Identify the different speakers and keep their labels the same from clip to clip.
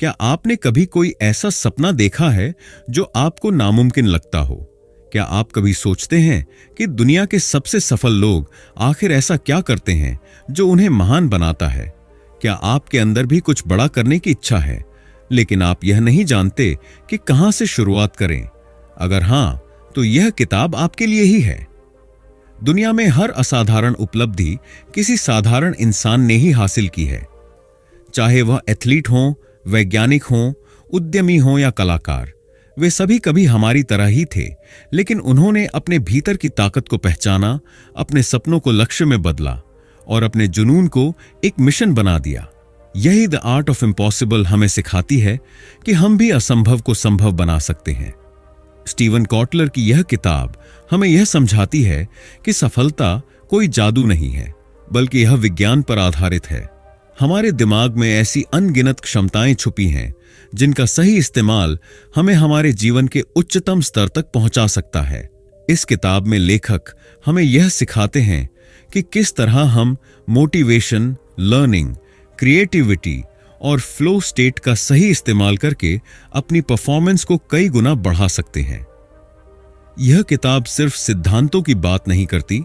Speaker 1: क्या आपने कभी कोई ऐसा सपना देखा है जो आपको नामुमकिन लगता हो? क्या आप कभी सोचते हैं कि दुनिया के सबसे सफल लोग आखिर ऐसा क्या करते हैं जो उन्हें महान बनाता है? क्या आपके अंदर भी कुछ बड़ा करने की इच्छा है, लेकिन आप यह नहीं जानते कि कहां से शुरुआत करें? अगर हां, तो यह किताब आपके लिए ही है। दुनिया में हर असाधारण उपलब्धि किसी साधारण इंसान ने ही हासिल की है। चाहे वह एथलीट हो, वैज्ञानिक हों, उद्यमी हों या कलाकार, वे सभी कभी हमारी तरह ही थे, लेकिन उन्होंने अपने भीतर की ताकत को पहचाना, अपने सपनों को लक्ष्य में बदला और अपने जुनून को एक मिशन बना दिया। यही द आर्ट ऑफ इम्पॉसिबल हमें सिखाती है कि हम भी असंभव को संभव बना सकते हैं। स्टीवन कॉटलर की यह किताब हमें यह समझाती है कि सफलता कोई जादू नहीं है, बल्कि यह विज्ञान पर आधारित है। हमारे दिमाग में ऐसी अनगिनत क्षमताएं छुपी हैं जिनका सही इस्तेमाल हमें हमारे जीवन के उच्चतम स्तर तक पहुंचा सकता है। इस किताब में लेखक हमें यह सिखाते हैं कि किस तरह हम मोटिवेशन, लर्निंग, क्रिएटिविटी और फ्लो स्टेट का सही इस्तेमाल करके अपनी परफॉर्मेंस को कई गुना बढ़ा सकते हैं। यह किताब सिर्फ सिद्धांतों की बात नहीं करती,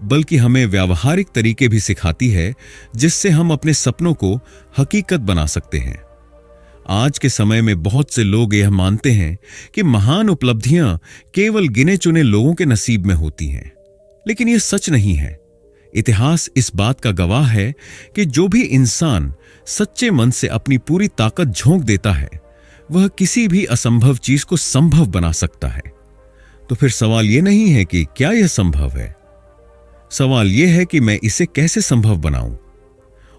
Speaker 1: बल्कि हमें व्यावहारिक तरीके भी सिखाती है जिससे हम अपने सपनों को हकीकत बना सकते हैं। आज के समय में बहुत से लोग यह मानते हैं कि महान उपलब्धियां केवल गिने चुने लोगों के नसीब में होती हैं, लेकिन यह सच नहीं है। इतिहास इस बात का गवाह है कि जो भी इंसान सच्चे मन से अपनी पूरी ताकत झोंक देता है, वह किसी भी असंभव चीज को संभव बना सकता है। तो फिर सवाल यह नहीं है कि क्या यह संभव है, सवाल यह है कि मैं इसे कैसे संभव बनाऊं।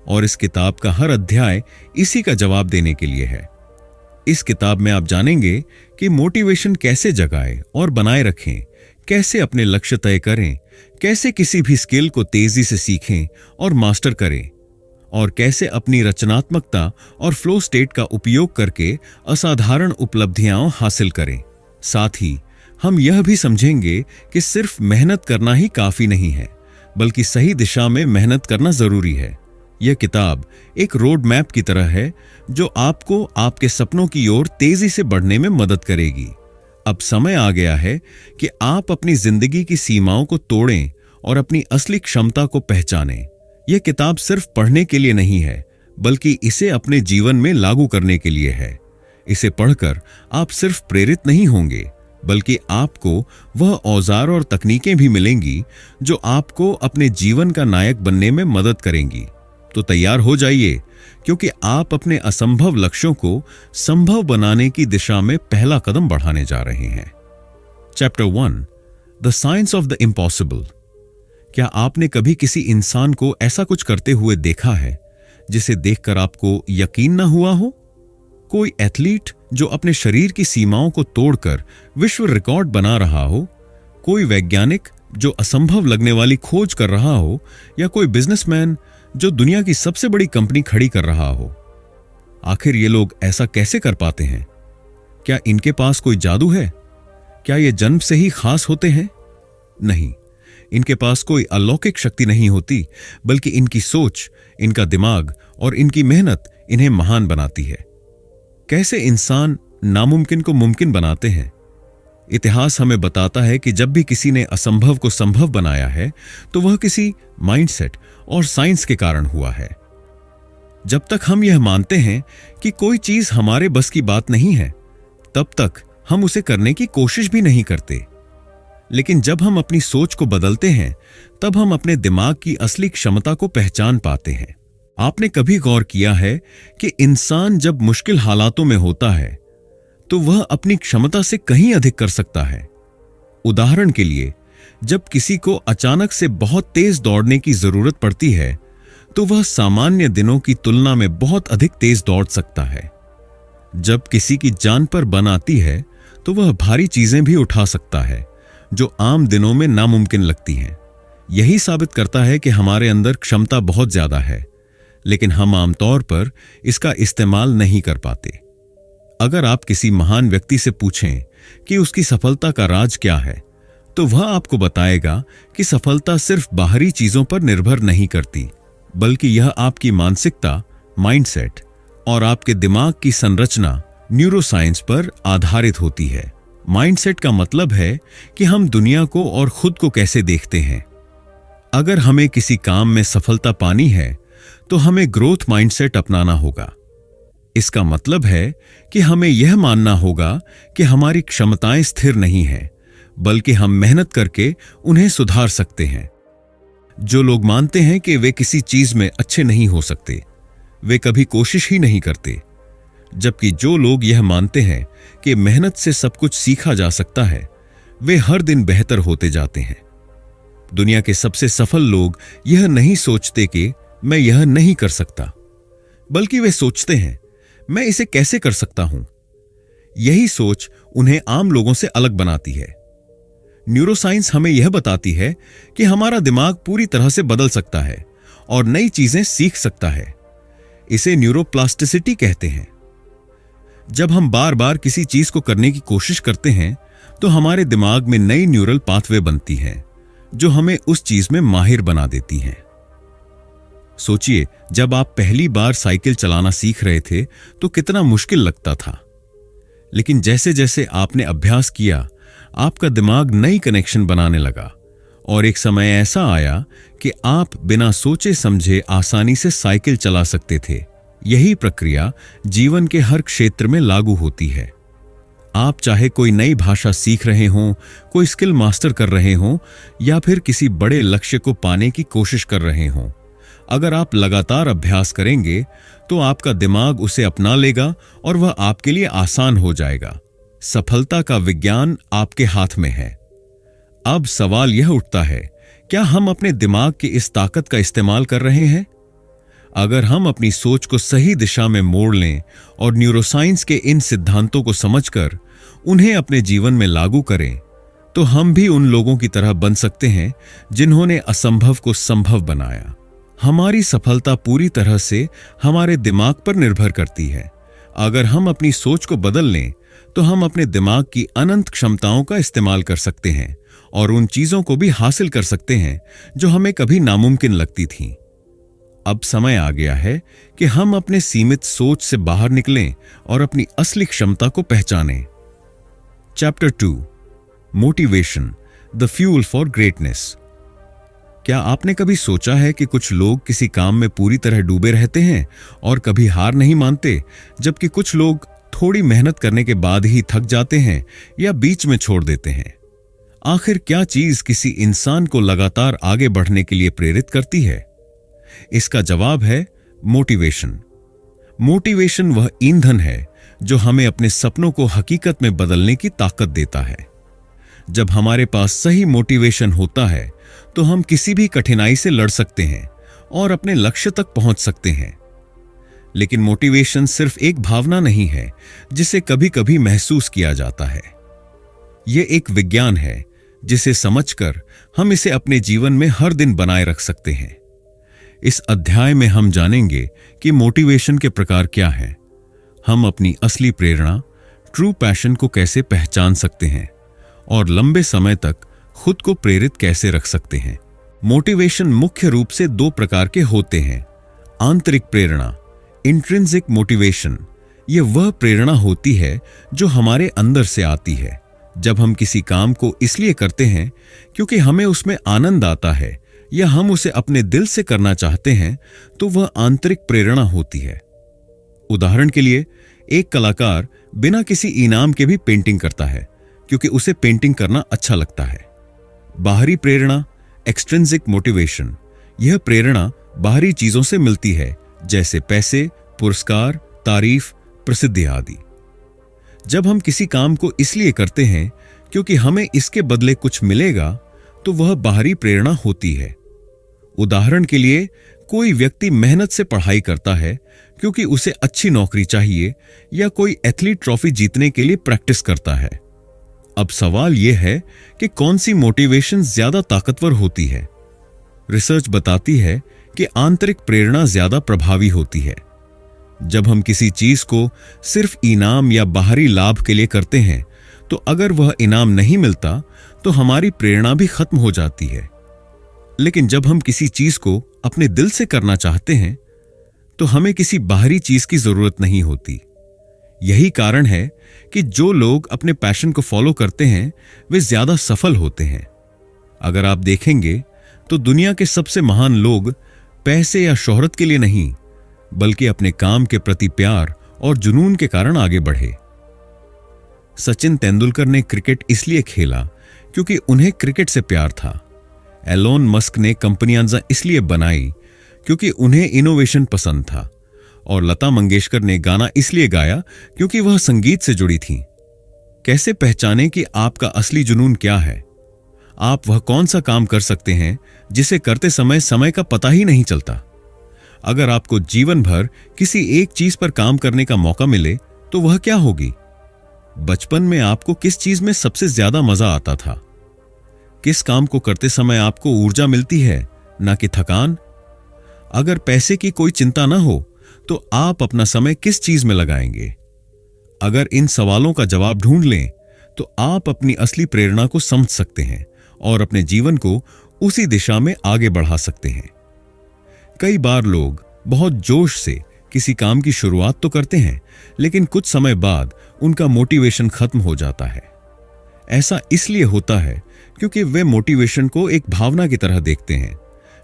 Speaker 1: और इस किताब का हर अध्याय इसी का जवाब देने के लिए है। इस किताब में आप जानेंगे कि मोटिवेशन कैसे जगाएं और बनाए रखें, कैसे अपने लक्ष्य तय करें, कैसे किसी भी स्किल को तेजी से सीखें और मास्टर करें, और कैसे अपनी रचनात्मकता और फ्लो स्टेट का उपयोग करके असाधारण उपलब्धियां हासिल करें। साथ ही हम यह भी समझेंगे कि सिर्फ मेहनत करना ही काफी नहीं है, बल्कि सही दिशा में मेहनत करना जरूरी है। यह किताब एक रोड मैप की तरह है जो आपको आपके सपनों की ओर तेजी से बढ़ने में मदद करेगी। अब समय आ गया है कि आप अपनी जिंदगी की सीमाओं को तोड़ें और अपनी असली क्षमता को पहचानें। यह किताब सिर्फ पढ़ने के लिए नहीं है, बल्कि इसे अपने जीवन में लागू करने के लिए है। इसे पढ़कर आप सिर्फ प्रेरित नहीं होंगे, बल्कि आपको वह औजार और तकनीकें भी मिलेंगी जो आपको अपने जीवन का नायक बनने में मदद करेंगी। तो तैयार हो जाइए, क्योंकि आप अपने असंभव लक्ष्यों को संभव बनाने की दिशा में पहला कदम बढ़ाने जा रहे हैं। Chapter 1, the science of the impossible. क्या आपने कभी किसी इंसान को ऐसा कुछ करते हुए देखा है जिसे देखकर आपको यकीन न हुआ हो? कोई एथलीट जो अपने शरीर की सीमाओं को तोड़कर विश्व रिकॉर्ड बना रहा हो, कोई वैज्ञानिक जो असंभव लगने वाली खोज कर रहा हो, या कोई बिजनेसमैन जो दुनिया की सबसे बड़ी कंपनी खड़ी कर रहा हो। आखिर ये लोग ऐसा कैसे कर पाते हैं? क्या इनके पास कोई जादू है? क्या ये जन्म से ही खास होते हैं? नहीं, इनके पास कोई अलौकिक शक्ति नहीं होती, बल्कि इनकी सोच, इनका दिमाग और इनकी मेहनत इन्हें महान बनाती है। कैसे इंसान नामुमकिन को मुमकिन बनाते हैं? इतिहास हमें बताता है कि जब भी किसी ने असंभव को संभव बनाया है, तो वह किसी माइंडसेट और साइंस के कारण हुआ है। जब तक हम यह मानते हैं कि कोई चीज हमारे बस की बात नहीं है, तब तक हम उसे करने की कोशिश भी नहीं करते। लेकिन जब हम अपनी सोच को बदलते हैं, तब हम अपने दिमाग की असली क्षमता को पहचान पाते हैं। आपने कभी गौर किया है कि इंसान जब मुश्किल हालातों में होता है, तो वह अपनी क्षमता से कहीं अधिक कर सकता है। उदाहरण के लिए, जब किसी को अचानक से बहुत तेज दौड़ने की जरूरत पड़ती है, तो वह सामान्य दिनों की तुलना में बहुत अधिक तेज दौड़ सकता है। जब किसी की जान पर बन आती है, तो वह भारी चीजें भी उठा सकता है जो आम दिनों में नामुमकिन लगती हैं। यही साबित करता है कि हमारे अंदर क्षमता बहुत ज्यादा है, लेकिन हम आमतौर पर इसका इस्तेमाल नहीं कर पाते। अगर आप किसी महान व्यक्ति से पूछें कि उसकी सफलता का राज क्या है, तो वह आपको बताएगा कि सफलता सिर्फ बाहरी चीजों पर निर्भर नहीं करती, बल्कि यह आपकी मानसिकता, माइंडसेट और आपके दिमाग की संरचना न्यूरोसाइंस पर आधारित होती है। माइंडसेट का मतलब है कि हम दुनिया को और खुद को कैसे देखते हैं। अगर हमें किसी काम में सफलता पानी है तो हमें ग्रोथ माइंडसेट अपनाना होगा। इसका मतलब है कि हमें यह मानना होगा कि हमारी क्षमताएं स्थिर नहीं हैं, बल्कि हम मेहनत करके उन्हें सुधार सकते हैं। जो लोग मानते हैं कि वे किसी चीज में अच्छे नहीं हो सकते, वे कभी कोशिश ही नहीं करते, जबकि जो लोग यह मानते हैं कि मेहनत से सब कुछ सीखा जा सकता है, वे हर दिन बेहतर होते जाते हैं। दुनिया के सबसे सफल लोग यह नहीं सोचते कि मैं यह नहीं कर सकता, बल्कि वे सोचते हैं मैं इसे कैसे कर सकता हूं। यही सोच उन्हें आम लोगों से अलग बनाती है। न्यूरोसाइंस हमें यह बताती है कि हमारा दिमाग पूरी तरह से बदल सकता है और नई चीजें सीख सकता है। इसे न्यूरोप्लास्टिसिटी कहते हैं। जब हम बार बार किसी चीज को करने की कोशिश करते हैं तो हमारे दिमाग में नई न्यूरल पाथवे बनती हैं, जो हमें उस चीज में माहिर बना देती हैं। सोचिए, जब आप पहली बार साइकिल चलाना सीख रहे थे तो कितना मुश्किल लगता था, लेकिन जैसे जैसे आपने अभ्यास किया, आपका दिमाग नई कनेक्शन बनाने लगा और एक समय ऐसा आया कि आप बिना सोचे समझे आसानी से साइकिल चला सकते थे। यही प्रक्रिया जीवन के हर क्षेत्र में लागू होती है। आप चाहे कोई नई भाषा सीख रहे हों, कोई स्किल मास्टर कर रहे हों या फिर किसी बड़े लक्ष्य को पाने की कोशिश कर रहे हों, अगर आप लगातार अभ्यास करेंगे तो आपका दिमाग उसे अपना लेगा और वह आपके लिए आसान हो जाएगा। सफलता का विज्ञान आपके हाथ में है। अब सवाल यह उठता है, क्या हम अपने दिमाग की इस ताकत का इस्तेमाल कर रहे हैं? अगर हम अपनी सोच को सही दिशा में मोड़ लें और न्यूरोसाइंस के इन सिद्धांतों को समझकर उन्हें अपने जीवन में लागू करें, तो हम भी उन लोगों की तरह बन सकते हैं जिन्होंने असंभव को संभव बनाया। हमारी सफलता पूरी तरह से हमारे दिमाग पर निर्भर करती है। अगर हम अपनी सोच को बदल लें तो हम अपने दिमाग की अनंत क्षमताओं का इस्तेमाल कर सकते हैं और उन चीजों को भी हासिल कर सकते हैं जो हमें कभी नामुमकिन लगती थीं। अब समय आ गया है कि हम अपने सीमित सोच से बाहर निकलें और अपनी असली क्षमता को पहचानें। Chapter 2, motivation, the fuel for greatness. क्या आपने कभी सोचा है कि कुछ लोग किसी काम में पूरी तरह डूबे रहते हैं और कभी हार नहीं मानते, जबकि कुछ लोग थोड़ी मेहनत करने के बाद ही थक जाते हैं या बीच में छोड़ देते हैं? आखिर क्या चीज किसी इंसान को लगातार आगे बढ़ने के लिए प्रेरित करती है? इसका जवाब है मोटिवेशन। मोटिवेशन वह ईंधन है जो हमें अपने सपनों को हकीकत में बदलने की ताकत देता है। जब हमारे पास सही मोटिवेशन होता है तो हम किसी भी कठिनाई से लड़ सकते हैं और अपने लक्ष्य तक पहुंच सकते हैं। लेकिन मोटिवेशन सिर्फ एक भावना नहीं है जिसे कभी कभी महसूस किया जाता है। यह एक विज्ञान है जिसे समझकर हम इसे अपने जीवन में हर दिन बनाए रख सकते हैं। इस अध्याय में हम जानेंगे कि मोटिवेशन के प्रकार क्या हैं, हम अपनी असली प्रेरणा, ट्रू पैशन को कैसे पहचान सकते हैं और लंबे समय तक खुद को प्रेरित कैसे रख सकते हैं। मोटिवेशन मुख्य रूप से 2 प्रकार के होते हैं। आंतरिक प्रेरणा, इंट्रिंसिक मोटिवेशन, यह वह प्रेरणा होती है जो हमारे अंदर से आती है। जब हम किसी काम को इसलिए करते हैं क्योंकि हमें उसमें आनंद आता है या हम उसे अपने दिल से करना चाहते हैं, तो वह आंतरिक प्रेरणा होती है। उदाहरण के लिए, एक कलाकार बिना किसी इनाम के भी पेंटिंग करता है क्योंकि उसे पेंटिंग करना अच्छा लगता है। बाहरी प्रेरणा, एक्सट्रिंसिक मोटिवेशन, यह प्रेरणा बाहरी चीजों से मिलती है, जैसे पैसे, पुरस्कार, तारीफ, प्रसिद्धि आदि। जब हम किसी काम को इसलिए करते हैं क्योंकि हमें इसके बदले कुछ मिलेगा, तो वह बाहरी प्रेरणा होती है। उदाहरण के लिए, कोई व्यक्ति मेहनत से पढ़ाई करता है क्योंकि उसे अच्छी नौकरी चाहिए या कोई एथलीट ट्रॉफी जीतने के लिए प्रैक्टिस करता है। अब सवाल यह है कि कौन सी मोटिवेशन ज्यादा ताकतवर होती है? रिसर्च बताती है कि आंतरिक प्रेरणा ज्यादा प्रभावी होती है। जब हम किसी चीज को सिर्फ इनाम या बाहरी लाभ के लिए करते हैं, तो अगर वह इनाम नहीं मिलता तो हमारी प्रेरणा भी खत्म हो जाती है। लेकिन जब हम किसी चीज को अपने दिल से करना चाहते हैं, तो हमें किसी बाहरी चीज की जरूरत नहीं होती। यही कारण है कि जो लोग अपने पैशन को फॉलो करते हैं वे ज्यादा सफल होते हैं। अगर आप देखेंगे तो दुनिया के सबसे महान लोग पैसे या शोहरत के लिए नहीं, बल्कि अपने काम के प्रति प्यार और जुनून के कारण आगे बढ़े। सचिन तेंदुलकर ने क्रिकेट इसलिए खेला क्योंकि उन्हें क्रिकेट से प्यार था। एलोन मस्क ने कंपनियां इसलिए बनाई क्योंकि उन्हें इनोवेशन पसंद था। और लता मंगेशकर ने गाना इसलिए गाया क्योंकि वह संगीत से जुड़ी थीं। कैसे पहचानें कि आपका असली जुनून क्या है? आप वह कौन सा काम कर सकते हैं जिसे करते समय समय का पता ही नहीं चलता? अगर आपको जीवन भर किसी एक चीज पर काम करने का मौका मिले तो वह क्या होगी? बचपन में आपको किस चीज में सबसे ज्यादा मजा आता था? किस काम को करते समय आपको ऊर्जा मिलती है, ना कि थकान? अगर पैसे की कोई चिंता ना हो तो आप अपना समय किस चीज में लगाएंगे? अगर इन सवालों का जवाब ढूंढ लें तो आप अपनी असली प्रेरणा को समझ सकते हैं और अपने जीवन को उसी दिशा में आगे बढ़ा सकते हैं। कई बार लोग बहुत जोश से किसी काम की शुरुआत तो करते हैं, लेकिन कुछ समय बाद उनका मोटिवेशन खत्म हो जाता है। ऐसा इसलिए होता है क्योंकि वे मोटिवेशन को एक भावना की तरह देखते हैं,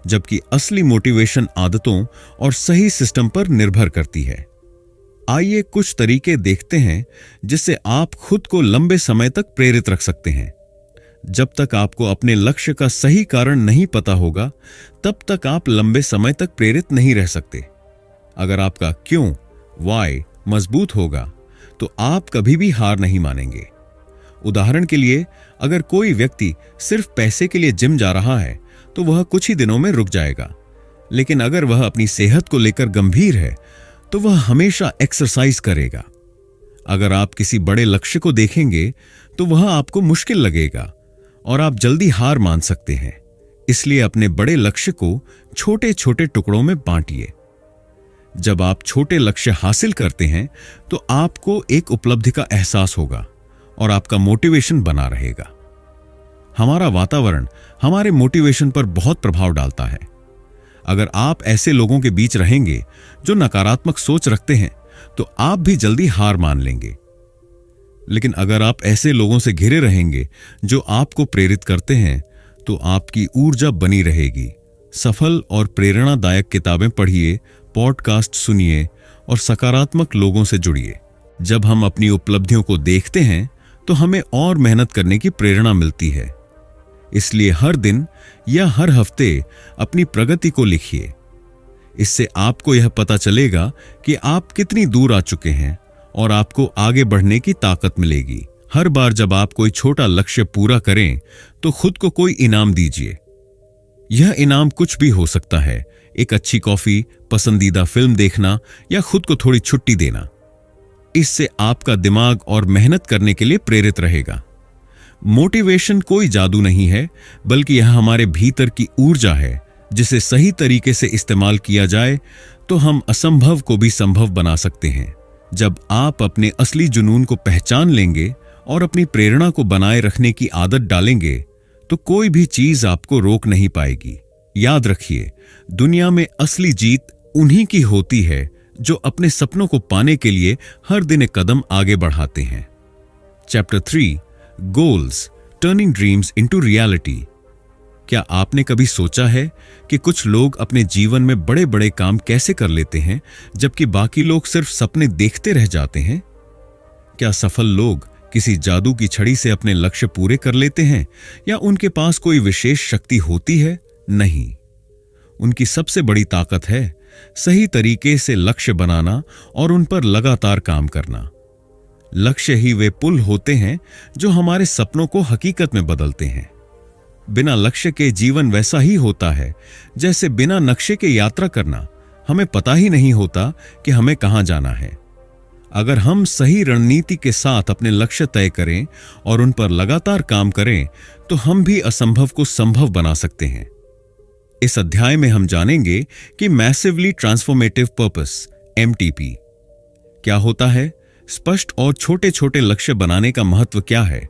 Speaker 1: जबकि असली मोटिवेशन आदतों और सही सिस्टम पर निर्भर करती है। आइए कुछ तरीके देखते हैं जिससे आप खुद को लंबे समय तक प्रेरित रख सकते हैं। जब तक आपको अपने लक्ष्य का सही कारण नहीं पता होगा, तब तक आप लंबे समय तक प्रेरित नहीं रह सकते। अगर आपका क्यों, वाई मजबूत होगा तो आप कभी भी हार नहीं मानेंगे। उदाहरण के लिए, अगर कोई व्यक्ति सिर्फ पैसे के लिए जिम जा रहा है तो वह कुछ ही दिनों में रुक जाएगा, लेकिन अगर वह अपनी सेहत को लेकर गंभीर है तो वह हमेशा एक्सरसाइज करेगा। अगर आप किसी बड़े लक्ष्य को देखेंगे तो वह आपको मुश्किल लगेगा और आप जल्दी हार मान सकते हैं। इसलिए अपने बड़े लक्ष्य को छोटे छोटे टुकड़ों में बांटिए। जब आप छोटे लक्ष्य हासिल करते हैं तो आपको एक उपलब्धि का एहसास होगा और आपका मोटिवेशन बना रहेगा। हमारा वातावरण हमारे मोटिवेशन पर बहुत प्रभाव डालता है। अगर आप ऐसे लोगों के बीच रहेंगे जो नकारात्मक सोच रखते हैं तो आप भी जल्दी हार मान लेंगे। लेकिन अगर आप ऐसे लोगों से घिरे रहेंगे जो आपको प्रेरित करते हैं तो आपकी ऊर्जा बनी रहेगी। सफल और प्रेरणादायक किताबें पढ़िए, पॉडकास्ट सुनिए और सकारात्मक लोगों से जुड़िए। जब हम अपनी उपलब्धियों को देखते हैं तो हमें और मेहनत करने की प्रेरणा मिलती है। इसलिए हर दिन या हर हफ्ते अपनी प्रगति को लिखिए। इससे आपको यह पता चलेगा कि आप कितनी दूर आ चुके हैं और आपको आगे बढ़ने की ताकत मिलेगी। हर बार जब आप कोई छोटा लक्ष्य पूरा करें तो खुद को कोई इनाम दीजिए। यह इनाम कुछ भी हो सकता है, एक अच्छी कॉफी, पसंदीदा फिल्म देखना या खुद को थोड़ी छुट्टी देना। इससे आपका दिमाग और मेहनत करने के लिए प्रेरित रहेगा। मोटिवेशन कोई जादू नहीं है, बल्कि यह हमारे भीतर की ऊर्जा है जिसे सही तरीके से इस्तेमाल किया जाए तो हम असंभव को भी संभव बना सकते हैं। जब आप अपने असली जुनून को पहचान लेंगे और अपनी प्रेरणा को बनाए रखने की आदत डालेंगे तो कोई भी चीज आपको रोक नहीं पाएगी। याद रखिए, दुनिया में असली जीत उन्हीं की होती है जो अपने सपनों को पाने के लिए हर दिन एक कदम आगे बढ़ाते हैं। Chapter 3, goals, turning dreams into reality. क्या आपने कभी सोचा है कि कुछ लोग अपने जीवन में बड़े बड़े काम कैसे कर लेते हैं जबकि बाकी लोग सिर्फ सपने देखते रह जाते हैं? क्या सफल लोग किसी जादू की छड़ी से अपने लक्ष्य पूरे कर लेते हैं या उनके पास कोई विशेष शक्ति होती है? नहीं, उनकी सबसे बड़ी ताकत है सही तरीके से लक्ष्य बनाना और उन पर लगातार काम करना। लक्ष्य ही वे पुल होते हैं जो हमारे सपनों को हकीकत में बदलते हैं। बिना लक्ष्य के जीवन वैसा ही होता है जैसे बिना नक्शे के यात्रा करना। हमें पता ही नहीं होता कि हमें कहां जाना है। अगर हम सही रणनीति के साथ अपने लक्ष्य तय करें और उन पर लगातार काम करें तो हम भी असंभव को संभव बना सकते हैं। इस अध्याय में हम जानेंगे कि मैसिवली ट्रांसफॉर्मेटिव पर्पस (MTP) क्या होता है, स्पष्ट और छोटे छोटे लक्ष्य बनाने का महत्व क्या है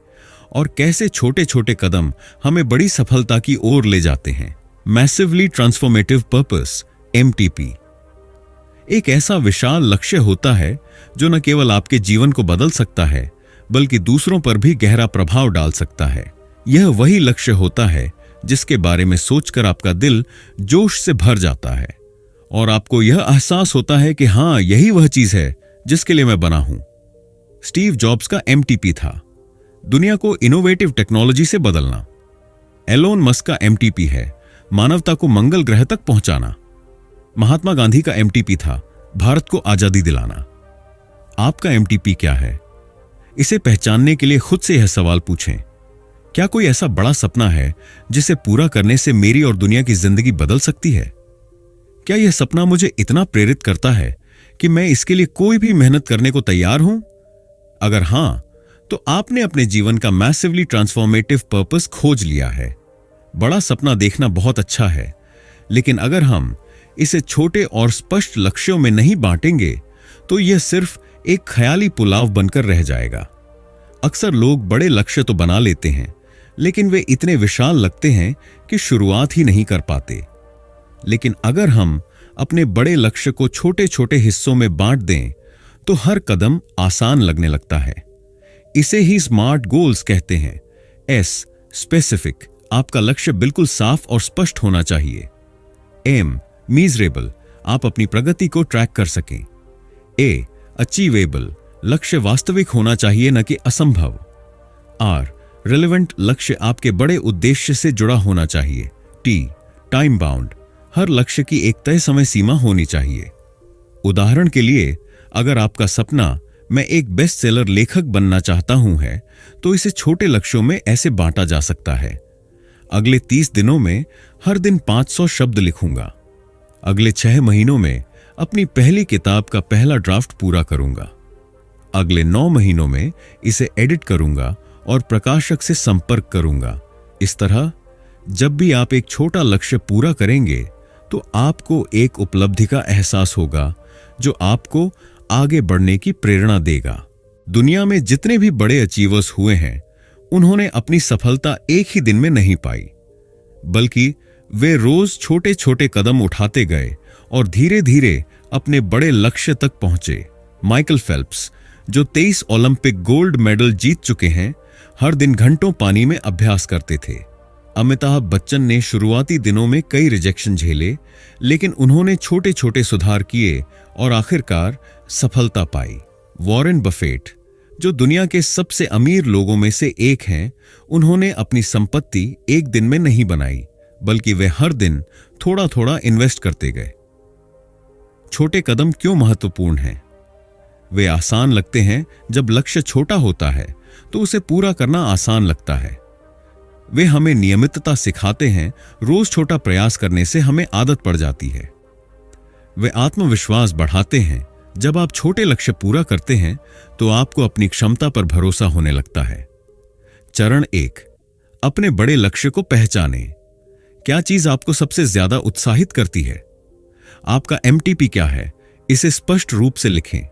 Speaker 1: और कैसे छोटे छोटे कदम हमें बड़ी सफलता की ओर ले जाते हैं। मैसिवली ट्रांसफॉर्मेटिव पर्पस (MTP) एक ऐसा विशाल लक्ष्य होता है जो न केवल आपके जीवन को बदल सकता है बल्कि दूसरों पर भी गहरा प्रभाव डाल सकता है। यह वही लक्ष्य होता है जिसके बारे में सोचकर आपका दिल जोश से भर जाता है और आपको यह एहसास होता है कि हां, यही वह चीज है जिसके लिए मैं बना हूं। स्टीव जॉब्स का एमटीपी था दुनिया को इनोवेटिव टेक्नोलॉजी से बदलना। एलोन मस्क का एमटीपी है मानवता को मंगल ग्रह तक पहुंचाना। महात्मा गांधी का एमटीपी था भारत को आजादी दिलाना। आपका एमटीपी क्या है? इसे पहचानने के लिए खुद से यह सवाल पूछें, क्या कोई ऐसा बड़ा सपना है जिसे पूरा करने से मेरी और दुनिया की जिंदगी बदल सकती है? क्या यह सपना मुझे इतना प्रेरित करता है कि मैं इसके लिए कोई भी मेहनत करने को तैयार हूं? अगर हां, तो आपने अपने जीवन का मैसिवली ट्रांसफॉर्मेटिव पर्पस खोज लिया है। बड़ा सपना देखना बहुत अच्छा है, लेकिन अगर हम इसे छोटे और स्पष्ट लक्ष्यों में नहीं बांटेंगे तो यह सिर्फ एक ख्याली पुलाव बनकर रह जाएगा। अक्सर लोग बड़े लक्ष्य तो बना लेते हैं, लेकिन वे इतने विशाल लगते हैं कि शुरुआत ही नहीं कर पाते। लेकिन अगर हम अपने बड़े लक्ष्य को छोटे छोटे हिस्सों में बांट दें तो हर कदम आसान लगने लगता है। इसे ही स्मार्ट गोल्स कहते हैं। एस, स्पेसिफिक, आपका लक्ष्य बिल्कुल साफ और स्पष्ट होना चाहिए। एम, मीजरेबल, आप अपनी प्रगति को ट्रैक कर सकें। ए, अचीवेबल, लक्ष्य वास्तविक होना चाहिए न कि असंभव। आर, रिलेवेंट, लक्ष्य आपके बड़े उद्देश्य से जुड़ा होना चाहिए। टी, टाइम बाउंड, हर लक्ष्य की एक तय समय सीमा होनी चाहिए। उदाहरण के लिए, अगर आपका सपना मैं एक बेस्ट सेलर लेखक बनना चाहता हूं है, तो इसे छोटे लक्ष्यों में ऐसे बांटा जा सकता है। अगले 30 दिनों में हर दिन 500 शब्द लिखूंगा। अगले 6 महीनों में अपनी पहली किताब का पहला ड्राफ्ट पूरा करूंगा। अगले 9 महीनों में इसे एडिट करूंगा और प्रकाशक से संपर्क करूंगा। इस तरह जब भी आप एक छोटा लक्ष्य पूरा करेंगे तो आपको एक उपलब्धि का एहसास होगा जो आपको आगे बढ़ने की प्रेरणा देगा। दुनिया में जितने भी बड़े अचीवर्स हुए हैं, उन्होंने अपनी सफलता एक ही दिन में नहीं पाई, बल्कि वे रोज छोटे छोटे कदम उठाते गए और धीरे धीरे अपने बड़े लक्ष्य तक पहुंचे। माइकल फेल्प्स, जो 23 ओलंपिक गोल्ड मेडल जीत चुके हैं, हर दिन घंटों पानी में अभ्यास करते थे। अमिताभ बच्चन ने शुरुआती दिनों में कई रिजेक्शन झेले, लेकिन उन्होंने छोटे छोटे सुधार किए और आखिरकार सफलता पाई। वॉरेन बफेट, जो दुनिया के सबसे अमीर लोगों में से एक हैं, उन्होंने अपनी संपत्ति एक दिन में नहीं बनाई, बल्कि वे हर दिन थोड़ा थोड़ा इन्वेस्ट करते गए। छोटे कदम क्यों महत्वपूर्ण हैं? वे आसान लगते हैं। जब लक्ष्य छोटा होता है तो उसे पूरा करना आसान लगता है। वे हमें नियमितता सिखाते हैं। रोज छोटा प्रयास करने से हमें आदत पड़ जाती है। वे आत्मविश्वास बढ़ाते हैं। जब आप छोटे लक्ष्य पूरा करते हैं तो आपको अपनी क्षमता पर भरोसा होने लगता है। चरण 1, अपने बड़े लक्ष्य को पहचानें। क्या चीज आपको सबसे ज्यादा उत्साहित करती है? आपका एमटीपी क्या है? इसे स्पष्ट रूप से लिखें।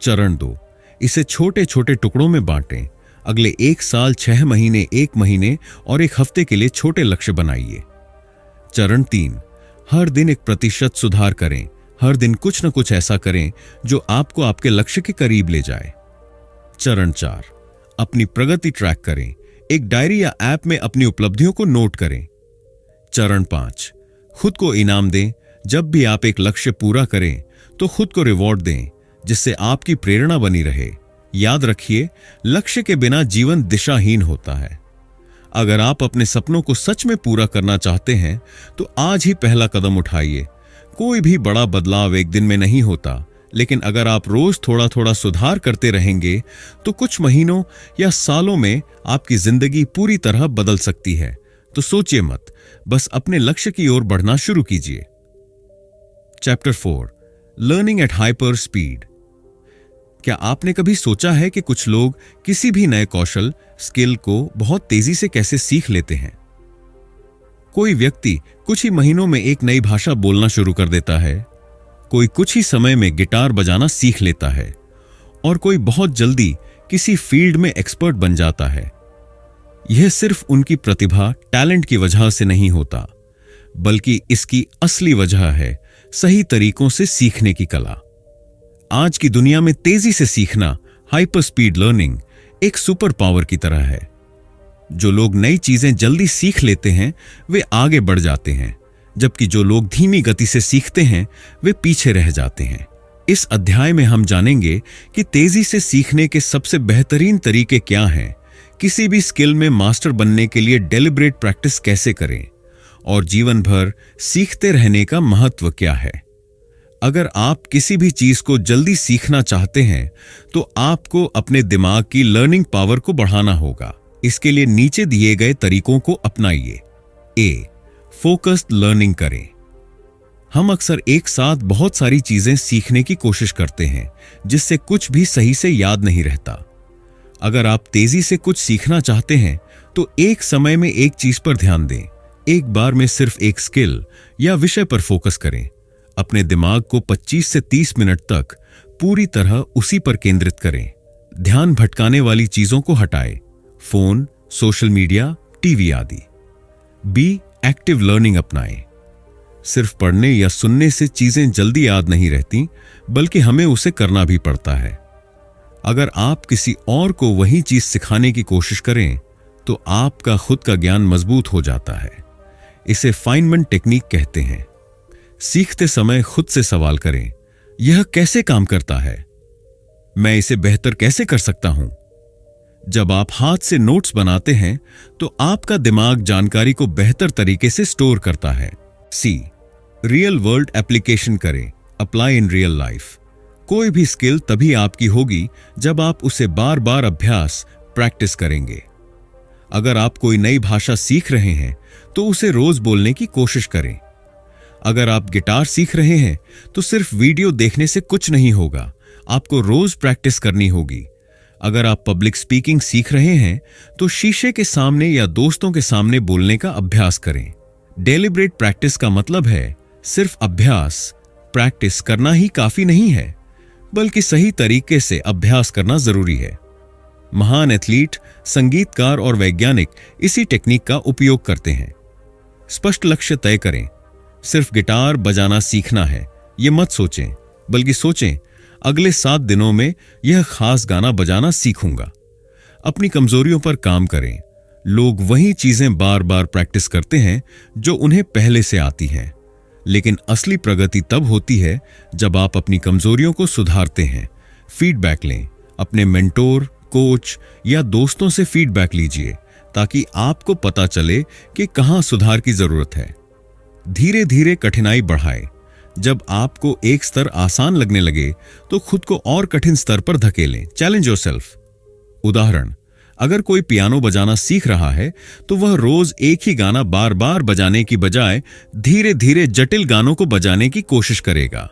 Speaker 1: चरण 2, इसे छोटे छोटे टुकड़ों में बांटें। अगले 1 साल, 6 महीने, 1 महीने और 1 हफ्ते के लिए छोटे लक्ष्य बनाइए। चरण 3, हर दिन 1% सुधार करें। हर दिन कुछ न कुछ ऐसा करें जो आपको आपके लक्ष्य के करीब ले जाए। चरण 4, अपनी प्रगति ट्रैक करें। एक डायरी या ऐप में अपनी उपलब्धियों को नोट करें। चरण 5, खुद को इनाम दें। जब भी आप एक लक्ष्य पूरा करें तो खुद को रिवॉर्ड दें, जिससे आपकी प्रेरणा बनी रहे। याद रखिए, लक्ष्य के बिना जीवन दिशाहीन होता है। अगर आप अपने सपनों को सच में पूरा करना चाहते हैं तो आज ही पहला कदम उठाइए। कोई भी बड़ा बदलाव एक दिन में नहीं होता, लेकिन अगर आप रोज थोड़ा थोड़ा सुधार करते रहेंगे तो कुछ महीनों या सालों में आपकी जिंदगी पूरी तरह बदल सकती है। तो सोचिए मत, बस अपने लक्ष्य की ओर बढ़ना शुरू कीजिए। Chapter 4, learning at hyper speed. क्या आपने कभी सोचा है कि कुछ लोग किसी भी नए कौशल, स्किल को बहुत तेजी से कैसे सीख लेते हैं? कोई व्यक्ति कुछ ही महीनों में एक नई भाषा बोलना शुरू कर देता है, कोई कुछ ही समय में गिटार बजाना सीख लेता है और कोई बहुत जल्दी किसी फील्ड में एक्सपर्ट बन जाता है। यह सिर्फ उनकी प्रतिभा, टैलेंट की वजह से नहीं होता, बल्कि इसकी असली वजह है सही तरीकों से सीखने की कला। आज की दुनिया में तेजी से सीखना, हाइपर स्पीड लर्निंग, एक सुपर पावर की तरह है। जो लोग नई चीजें जल्दी सीख लेते हैं वे आगे बढ़ जाते हैं, जबकि जो लोग धीमी गति से सीखते हैं वे पीछे रह जाते हैं। इस अध्याय में हम जानेंगे कि तेजी से सीखने के सबसे बेहतरीन तरीके क्या हैं, किसी भी स्किल में मास्टर बनने के लिए डेलिब्रेट प्रैक्टिस कैसे करें, और जीवन भर सीखते रहने का महत्व क्या है। अगर आप किसी भी चीज को जल्दी सीखना चाहते हैं तो आपको अपने दिमाग की लर्निंग पावर को बढ़ाना होगा। इसके लिए नीचे दिए गए तरीकों को अपनाइए। ए, फोकस्ड लर्निंग करें। हम अक्सर एक साथ बहुत सारी चीजें सीखने की कोशिश करते हैं, जिससे कुछ भी सही से याद नहीं रहता। अगर आप तेजी से कुछ सीखना चाहते हैं तो एक समय में एक चीज पर ध्यान दें। एक बार में सिर्फ एक स्किल या विषय पर फोकस करें। अपने दिमाग को 25 से 30 मिनट तक पूरी तरह उसी पर केंद्रित करें। ध्यान भटकाने वाली चीजों को हटाएं, फोन, सोशल मीडिया, टीवी आदि। बी, एक्टिव लर्निंग अपनाएं। सिर्फ पढ़ने या सुनने से चीजें जल्दी याद नहीं रहती, बल्कि हमें उसे करना भी पड़ता है। अगर आप किसी और को वही चीज सिखाने की कोशिश करें तो आपका खुद का ज्ञान मजबूत हो जाता है। इसे फाइनमेंट टेक्निक कहते हैं। सीखते समय खुद से सवाल करें, यह कैसे काम करता है? मैं इसे बेहतर कैसे कर सकता हूं? जब आप हाथ से नोट्स बनाते हैं तो आपका दिमाग जानकारी को बेहतर तरीके से स्टोर करता है। सी, रियल वर्ल्ड एप्लीकेशन करें, अप्लाई इन रियल लाइफ। कोई भी स्किल तभी आपकी होगी जब आप उसे बार बार अभ्यास, प्रैक्टिस करेंगे। अगर आप कोई नई भाषा सीख रहे हैं तो उसे रोज बोलने की कोशिश करें। अगर आप गिटार सीख रहे हैं तो सिर्फ वीडियो देखने से कुछ नहीं होगा, आपको रोज प्रैक्टिस करनी होगी। अगर आप पब्लिक स्पीकिंग सीख रहे हैं तो शीशे के सामने या दोस्तों के सामने बोलने का अभ्यास करें। डेलिब्रेट प्रैक्टिस का मतलब है सिर्फ अभ्यास, प्रैक्टिस करना ही काफी नहीं है, बल्कि सही तरीके से अभ्यास करना जरूरी है। महान एथलीट, संगीतकार और वैज्ञानिक इसी टेक्निक का उपयोग करते हैं। स्पष्ट लक्ष्य तय करें। सिर्फ गिटार बजाना सीखना है ये मत सोचें, बल्कि सोचें अगले 7 दिनों में यह खास गाना बजाना सीखूंगा। अपनी कमजोरियों पर काम करें। लोग वही चीजें बार बार प्रैक्टिस करते हैं जो उन्हें पहले से आती हैं, लेकिन असली प्रगति तब होती है जब आप अपनी कमजोरियों को सुधारते हैं। फीडबैक लें। अपने मेंटोर, कोच या दोस्तों से फीडबैक लीजिए ताकि आपको पता चले कि कहां सुधार की जरूरत है। धीरे धीरे कठिनाई बढ़ाएं। जब आपको एक स्तर आसान लगने लगे तो खुद को और कठिन स्तर पर धकेलें। Challenge yourself. उदाहरण, अगर कोई पियानो बजाना सीख रहा है तो वह रोज एक ही गाना बार बार बजाने की बजाय धीरे धीरे जटिल गानों को बजाने की कोशिश करेगा।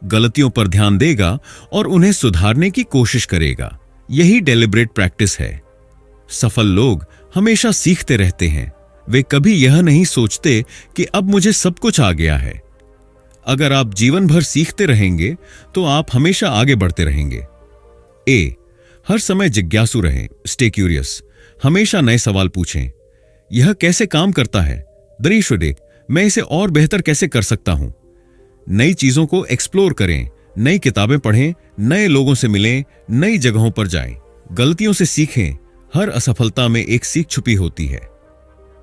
Speaker 1: गलतियों पर ध्यान देगा और उन्हें सुधारने की कोशिश करेगा। यही डेलिब्रेट प्रैक्टिस है। सफल लोग हमेशा सीखते रहते हैं। वे कभी यह नहीं सोचते कि अब मुझे सब कुछ आ गया है। अगर आप जीवन भर सीखते रहेंगे तो आप हमेशा आगे बढ़ते रहेंगे। ए, हर समय जिज्ञासु रहें। Stay curious. हमेशा नए सवाल पूछें। यह कैसे काम करता है? दरीश देख, मैं इसे और बेहतर कैसे कर सकता हूं? नई चीजों को एक्सप्लोर करें। नई किताबें पढ़ें, नए लोगों से मिलें, नई जगहों पर जाएं। गलतियों से सीखें। हर असफलता में एक सीख छुपी होती है।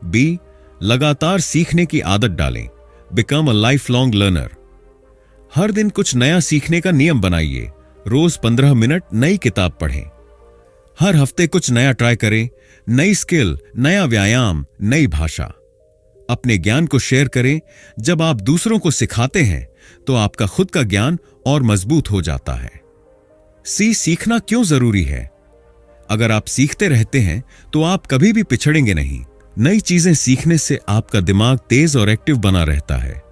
Speaker 1: बी, लगातार सीखने की आदत डालें। Become a life long learner. हर दिन कुछ नया सीखने का नियम बनाइए। रोज 15 मिनट नई किताब पढ़ें। हर हफ्ते कुछ नया ट्राई करें। नई स्किल, नया व्यायाम, नई भाषा। अपने ज्ञान को शेयर करें। जब आप दूसरों को सिखाते हैं तो आपका खुद का ज्ञान और मजबूत हो जाता है। सी, सीखना क्यों जरूरी है? अगर आप सीखते रहते हैं तो आप कभी भी पिछड़ेंगे नहीं। नई चीजें सीखने से आपका दिमाग तेज और एक्टिव बना रहता है।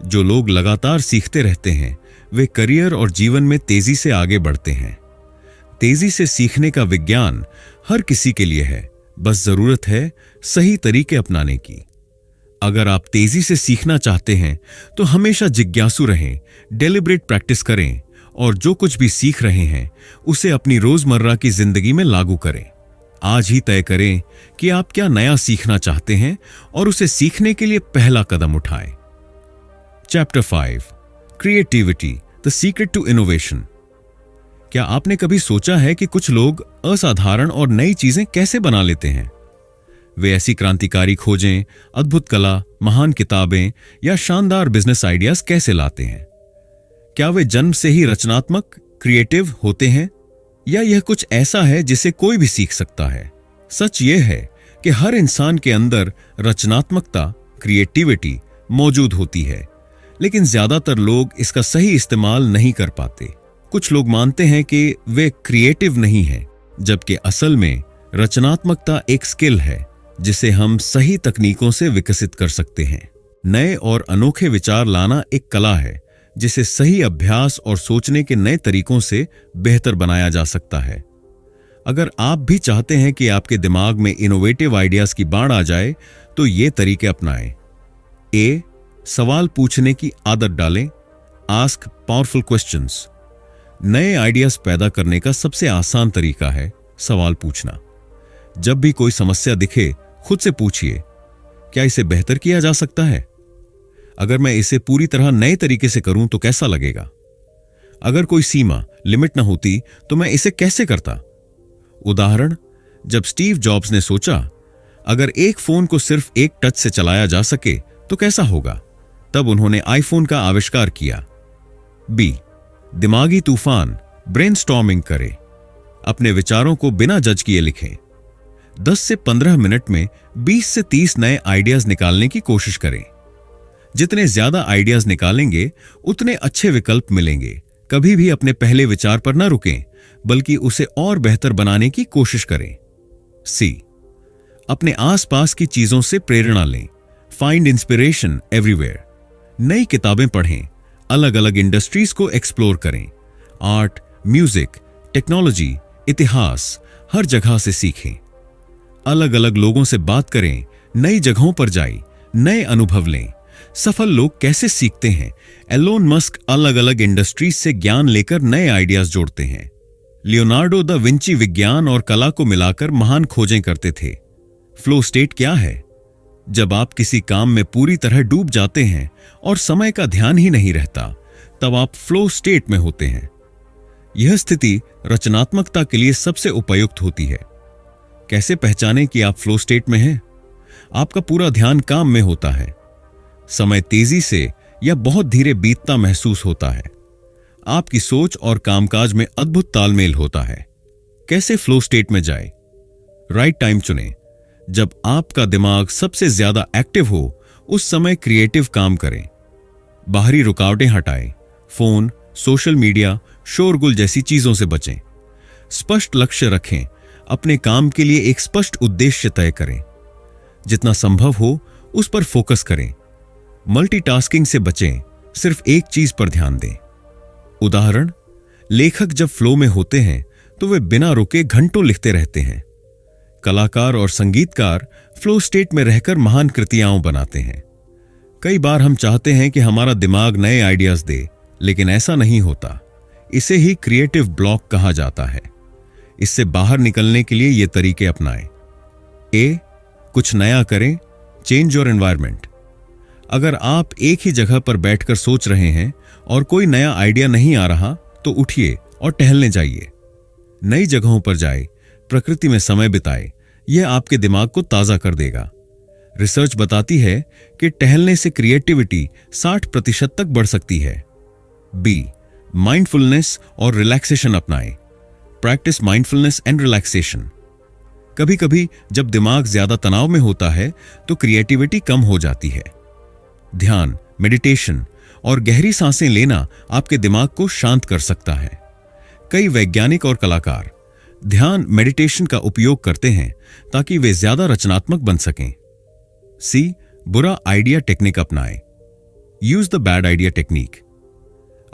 Speaker 1: जो लोग लगातार सीखते रहते हैं वे करियर और जीवन में तेजी से आगे बढ़ते हैं। तेजी से सीखने का विज्ञान हर किसी के लिए है, बस जरूरत है सही तरीके अपनाने की। अगर आप तेजी से सीखना चाहते हैं तो हमेशा जिज्ञासु रहें, डेलिब्रेट प्रैक्टिस करें और जो कुछ भी सीख रहे हैं उसे अपनी रोजमर्रा की जिंदगी में लागू करें। आज ही तय करें कि आप क्या नया सीखना चाहते हैं और उसे सीखने के लिए पहला कदम उठाएं। Chapter 5, creativity, the secret to innovation. क्या आपने कभी सोचा है कि कुछ लोग असाधारण और नई चीजें कैसे बना लेते हैं? वे ऐसी क्रांतिकारी खोजें, अद्भुत कला, महान किताबें या शानदार बिजनेस आइडियाज कैसे लाते हैं? क्या वे जन्म से ही रचनात्मक, क्रिएटिव होते हैं, या यह कुछ ऐसा है जिसे कोई भी सीख सकता है? सच यह है कि हर इंसान के अंदर रचनात्मकता, क्रिएटिविटी मौजूद होती है, लेकिन ज्यादातर लोग इसका सही इस्तेमाल नहीं कर पाते। कुछ लोग मानते हैं कि वे क्रिएटिव नहीं हैं, जबकि असल में रचनात्मकता एक स्किल है जिसे हम सही तकनीकों से विकसित कर सकते हैं। नए और अनोखे विचार लाना एक कला है जिसे सही अभ्यास और सोचने के नए तरीकों से बेहतर बनाया जा सकता है। अगर आप भी चाहते हैं कि आपके दिमाग में इनोवेटिव आइडियाज की बाढ़ आ जाए, तो ये तरीके अपनाएं। ए, सवाल पूछने की आदत डालें। Ask powerful questions. नए आइडियाज पैदा करने का सबसे आसान तरीका है सवाल पूछना। जब भी कोई समस्या दिखे, खुद से पूछिए, क्या इसे बेहतर किया जा सकता है? अगर मैं इसे पूरी तरह नए तरीके से करूं तो कैसा लगेगा? अगर कोई सीमा, लिमिट न होती तो मैं इसे कैसे करता? उदाहरण, जब स्टीव जॉब्स ने सोचा, अगर एक फोन को सिर्फ एक टच से चलाया जा सके तो कैसा होगा, तब उन्होंने आईफोन का आविष्कार किया। बी, दिमागी तूफान, ब्रेनस्टॉर्मिंग करें। अपने विचारों को बिना जज किए लिखें। 10 से 15 मिनट में 20 से 30 नए आइडियाज निकालने की कोशिश करें। जितने ज्यादा आइडियाज निकालेंगे, उतने अच्छे विकल्प मिलेंगे। कभी भी अपने पहले विचार पर न रुकें, बल्कि उसे और बेहतर बनाने की कोशिश करें। सी, अपने आसपास की चीजों से प्रेरणा लें। Find inspiration everywhere. नई किताबें पढ़ें, अलग अलग इंडस्ट्रीज को एक्सप्लोर करें। आर्ट, म्यूजिक, टेक्नोलॉजी, इतिहास, हर जगह से सीखें। अलग अलग लोगों से बात करें, नई जगहों पर जाएं, नए अनुभव लें। सफल लोग कैसे सीखते हैं? एलोन मस्क अलग अलग इंडस्ट्रीज से ज्ञान लेकर नए आइडियाज जोड़ते हैं। लियोनार्डो दा विंची विज्ञान और कला को मिलाकर महान खोजें करते थे। फ्लो स्टेट क्या है? जब आप किसी काम में पूरी तरह डूब जाते हैं और समय का ध्यान ही नहीं रहता, तब आप फ्लो स्टेट में होते हैं। यह स्थिति रचनात्मकता के लिए सबसे उपयुक्त होती है। कैसे पहचानें कि आप फ्लो स्टेट में हैं? आपका पूरा ध्यान काम में होता है। समय तेजी से या बहुत धीरे बीतता महसूस होता है। आपकी सोच और कामकाज में अद्भुत तालमेल होता है। कैसे फ्लो स्टेट में जाए? राइट टाइम चुनें। जब आपका दिमाग सबसे ज्यादा एक्टिव हो, उस समय क्रिएटिव काम करें। बाहरी रुकावटें हटाएं। फोन, सोशल मीडिया, शोरगुल जैसी चीजों से बचें। स्पष्ट लक्ष्य रखें। अपने काम के लिए एक स्पष्ट उद्देश्य तय करें। जितना संभव हो उस पर फोकस करें। मल्टीटास्किंग से बचें, सिर्फ एक चीज पर ध्यान दें। उदाहरण, लेखक जब फ्लो में होते हैं तो वे बिना रुके घंटों लिखते रहते हैं। कलाकार और संगीतकार फ्लो स्टेट में रहकर महान कृतियां बनाते हैं। कई बार हम चाहते हैं कि हमारा दिमाग नए आइडियाज दे, लेकिन ऐसा नहीं होता। इसे ही क्रिएटिव ब्लॉक कहा जाता है। इससे बाहर निकलने के लिए ये तरीके अपनाएं। ए, कुछ नया करें। Change your environment. अगर आप एक ही जगह पर बैठकर सोच रहे हैं और कोई नया आइडिया नहीं आ रहा, तो उठिए और टहलने जाइए। नई जगहों पर जाए, प्रकृति में समय बिताए। यह आपके दिमाग को ताजा कर देगा। रिसर्च बताती है कि टहलने से क्रिएटिविटी 60% तक बढ़ सकती है। बी, माइंडफुलनेस और रिलैक्सेशन अपनाएं। Practice mindfulness and relaxation. कभी कभी जब दिमाग ज्यादा तनाव में होता है तो क्रिएटिविटी कम हो जाती है। ध्यान, मेडिटेशन और गहरी सांसें लेना आपके दिमाग को शांत कर सकता है। कई वैज्ञानिक और कलाकार ध्यान, मेडिटेशन का उपयोग करते हैं ताकि वे ज्यादा रचनात्मक बन सकें। सी, बुरा आइडिया टेक्निक अपनाएं। Use the bad idea technique.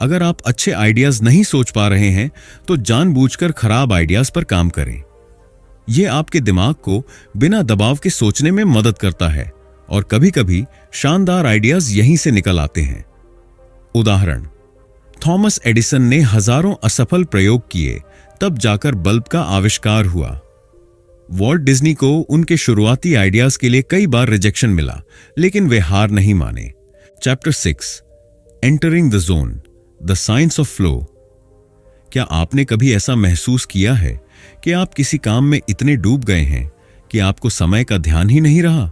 Speaker 1: अगर आप अच्छे आइडियाज नहीं सोच पा रहे हैं तो जानबूझकर खराब आइडियाज पर काम करें। यह आपके दिमाग को बिना दबाव के सोचने में मदद करता है और कभी-कभी शानदार आइडियाज यहीं से निकल आते हैं। उदाहरण, थॉमस एडिसन ने हजारों असफल प्रयोग किए, तब जाकर बल्ब का आविष्कार हुआ। वॉल्ट डिज्नी को उनके शुरुआती आइडियाज के लिए कई बार रिजेक्शन मिला, लेकिन वे हार नहीं माने। Chapter 6, entering the zone, the science of flow. क्या आपने कभी ऐसा महसूस किया है कि आप किसी काम में इतने डूब गए हैं कि आपको समय का ध्यान ही नहीं रहा?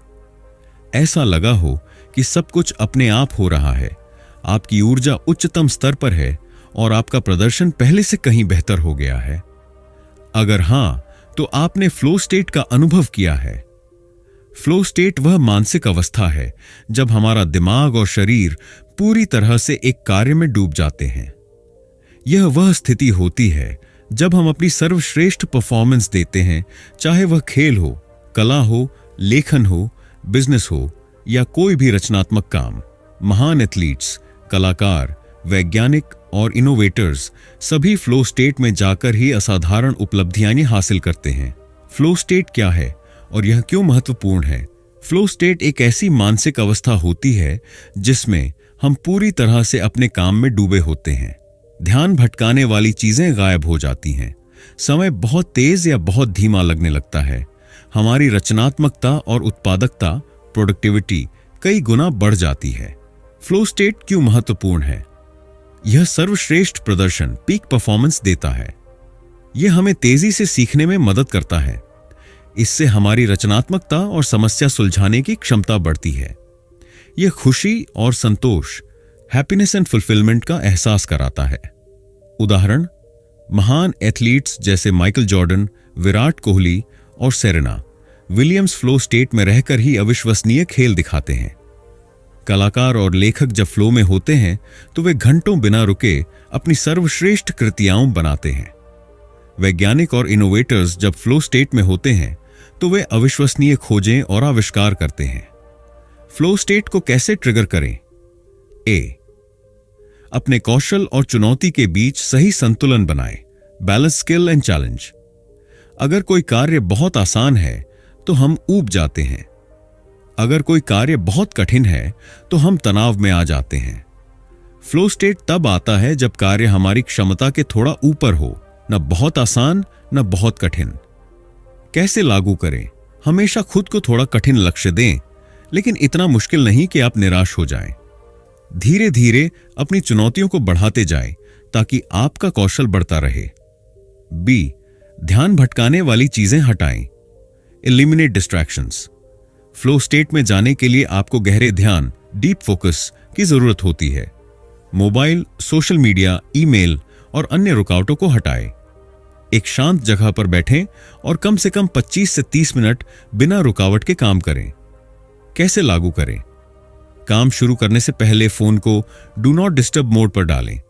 Speaker 1: ऐसा लगा हो कि सब कुछ अपने आप हो रहा है, आपकी ऊर्जा उच्चतम स्तर पर है और आपका प्रदर्शन पहले से कहीं बेहतर हो गया है। अगर हां, तो आपने फ्लो स्टेट का अनुभव किया है। फ्लो स्टेट वह मानसिक अवस्था है जब हमारा दिमाग और शरीर पूरी तरह से एक कार्य में डूब जाते हैं। यह वह स्थिति होती है जब हम अपनी सर्वश्रेष्ठ परफॉर्मेंस देते हैं, चाहे वह खेल हो, कला हो, लेखन हो, बिजनेस हो या कोई भी रचनात्मक काम। महान एथलीट्स, कलाकार, वैज्ञानिक और इनोवेटर्स सभी फ्लो स्टेट में जाकर ही असाधारण उपलब्धियां हासिल करते हैं। फ्लो स्टेट क्या है और यह क्यों महत्वपूर्ण है? फ्लो स्टेट एक ऐसी मानसिक अवस्था होती है जिसमें हम पूरी तरह से अपने काम में डूबे होते हैं। ध्यान भटकाने वाली चीजें गायब हो जाती हैं, समय बहुत तेज या बहुत धीमा लगने लगता है, हमारी रचनात्मकता और उत्पादकता, प्रोडक्टिविटी कई गुना बढ़ जाती है। फ्लो स्टेट क्यों महत्वपूर्ण है? यह सर्वश्रेष्ठ प्रदर्शन, पीक परफॉर्मेंस देता है। यह हमें तेजी से सीखने में मदद करता है। इससे हमारी रचनात्मकता और समस्या सुलझाने की क्षमता बढ़ती है। यह खुशी और संतोष, हैप्पीनेस एंड फुलफिलमेंट का एहसास कराता है। उदाहरण, महान एथलीट्स जैसे माइकल जॉर्डन, विराट कोहली और सेरेना विलियम्स फ्लो स्टेट में रहकर ही अविश्वसनीय खेल दिखाते हैं। कलाकार और लेखक जब फ्लो में होते हैं तो वे घंटों बिना रुके अपनी सर्वश्रेष्ठ कृतियां बनाते हैं। वैज्ञानिक और इनोवेटर्स जब फ्लो स्टेट में होते हैं तो वे अविश्वसनीय खोजें और आविष्कार करते हैं। फ्लो स्टेट को कैसे ट्रिगर करें? ए, अपने कौशल और चुनौती के बीच सही संतुलन बनाएं, बैलेंस स्किल एंड चैलेंज। अगर कोई कार्य बहुत आसान है तो हम ऊब जाते हैं। अगर कोई कार्य बहुत कठिन है तो हम तनाव में आ जाते हैं। फ्लो स्टेट तब आता है जब कार्य हमारी क्षमता के थोड़ा ऊपर हो, न बहुत आसान न बहुत कठिन। कैसे लागू करें? हमेशा खुद को थोड़ा कठिन लक्ष्य दें, लेकिन इतना मुश्किल नहीं कि आप निराश हो जाएं। धीरे धीरे अपनी चुनौतियों को बढ़ाते जाएं ताकि आपका कौशल बढ़ता रहे। बी, ध्यान भटकाने वाली चीजें हटाएं, एलिमिनेट डिस्ट्रैक्शंस। फ्लो स्टेट में जाने के लिए आपको गहरे ध्यान, डीप फोकस की जरूरत होती है। मोबाइल, सोशल मीडिया, ईमेल और अन्य रुकावटों को हटाएं। एक शांत जगह पर बैठें और कम से कम 25 से 30 मिनट बिना रुकावट के काम करें। कैसे लागू करें? काम शुरू करने से पहले फोन को डू नॉट डिस्टर्ब मोड पर डालें।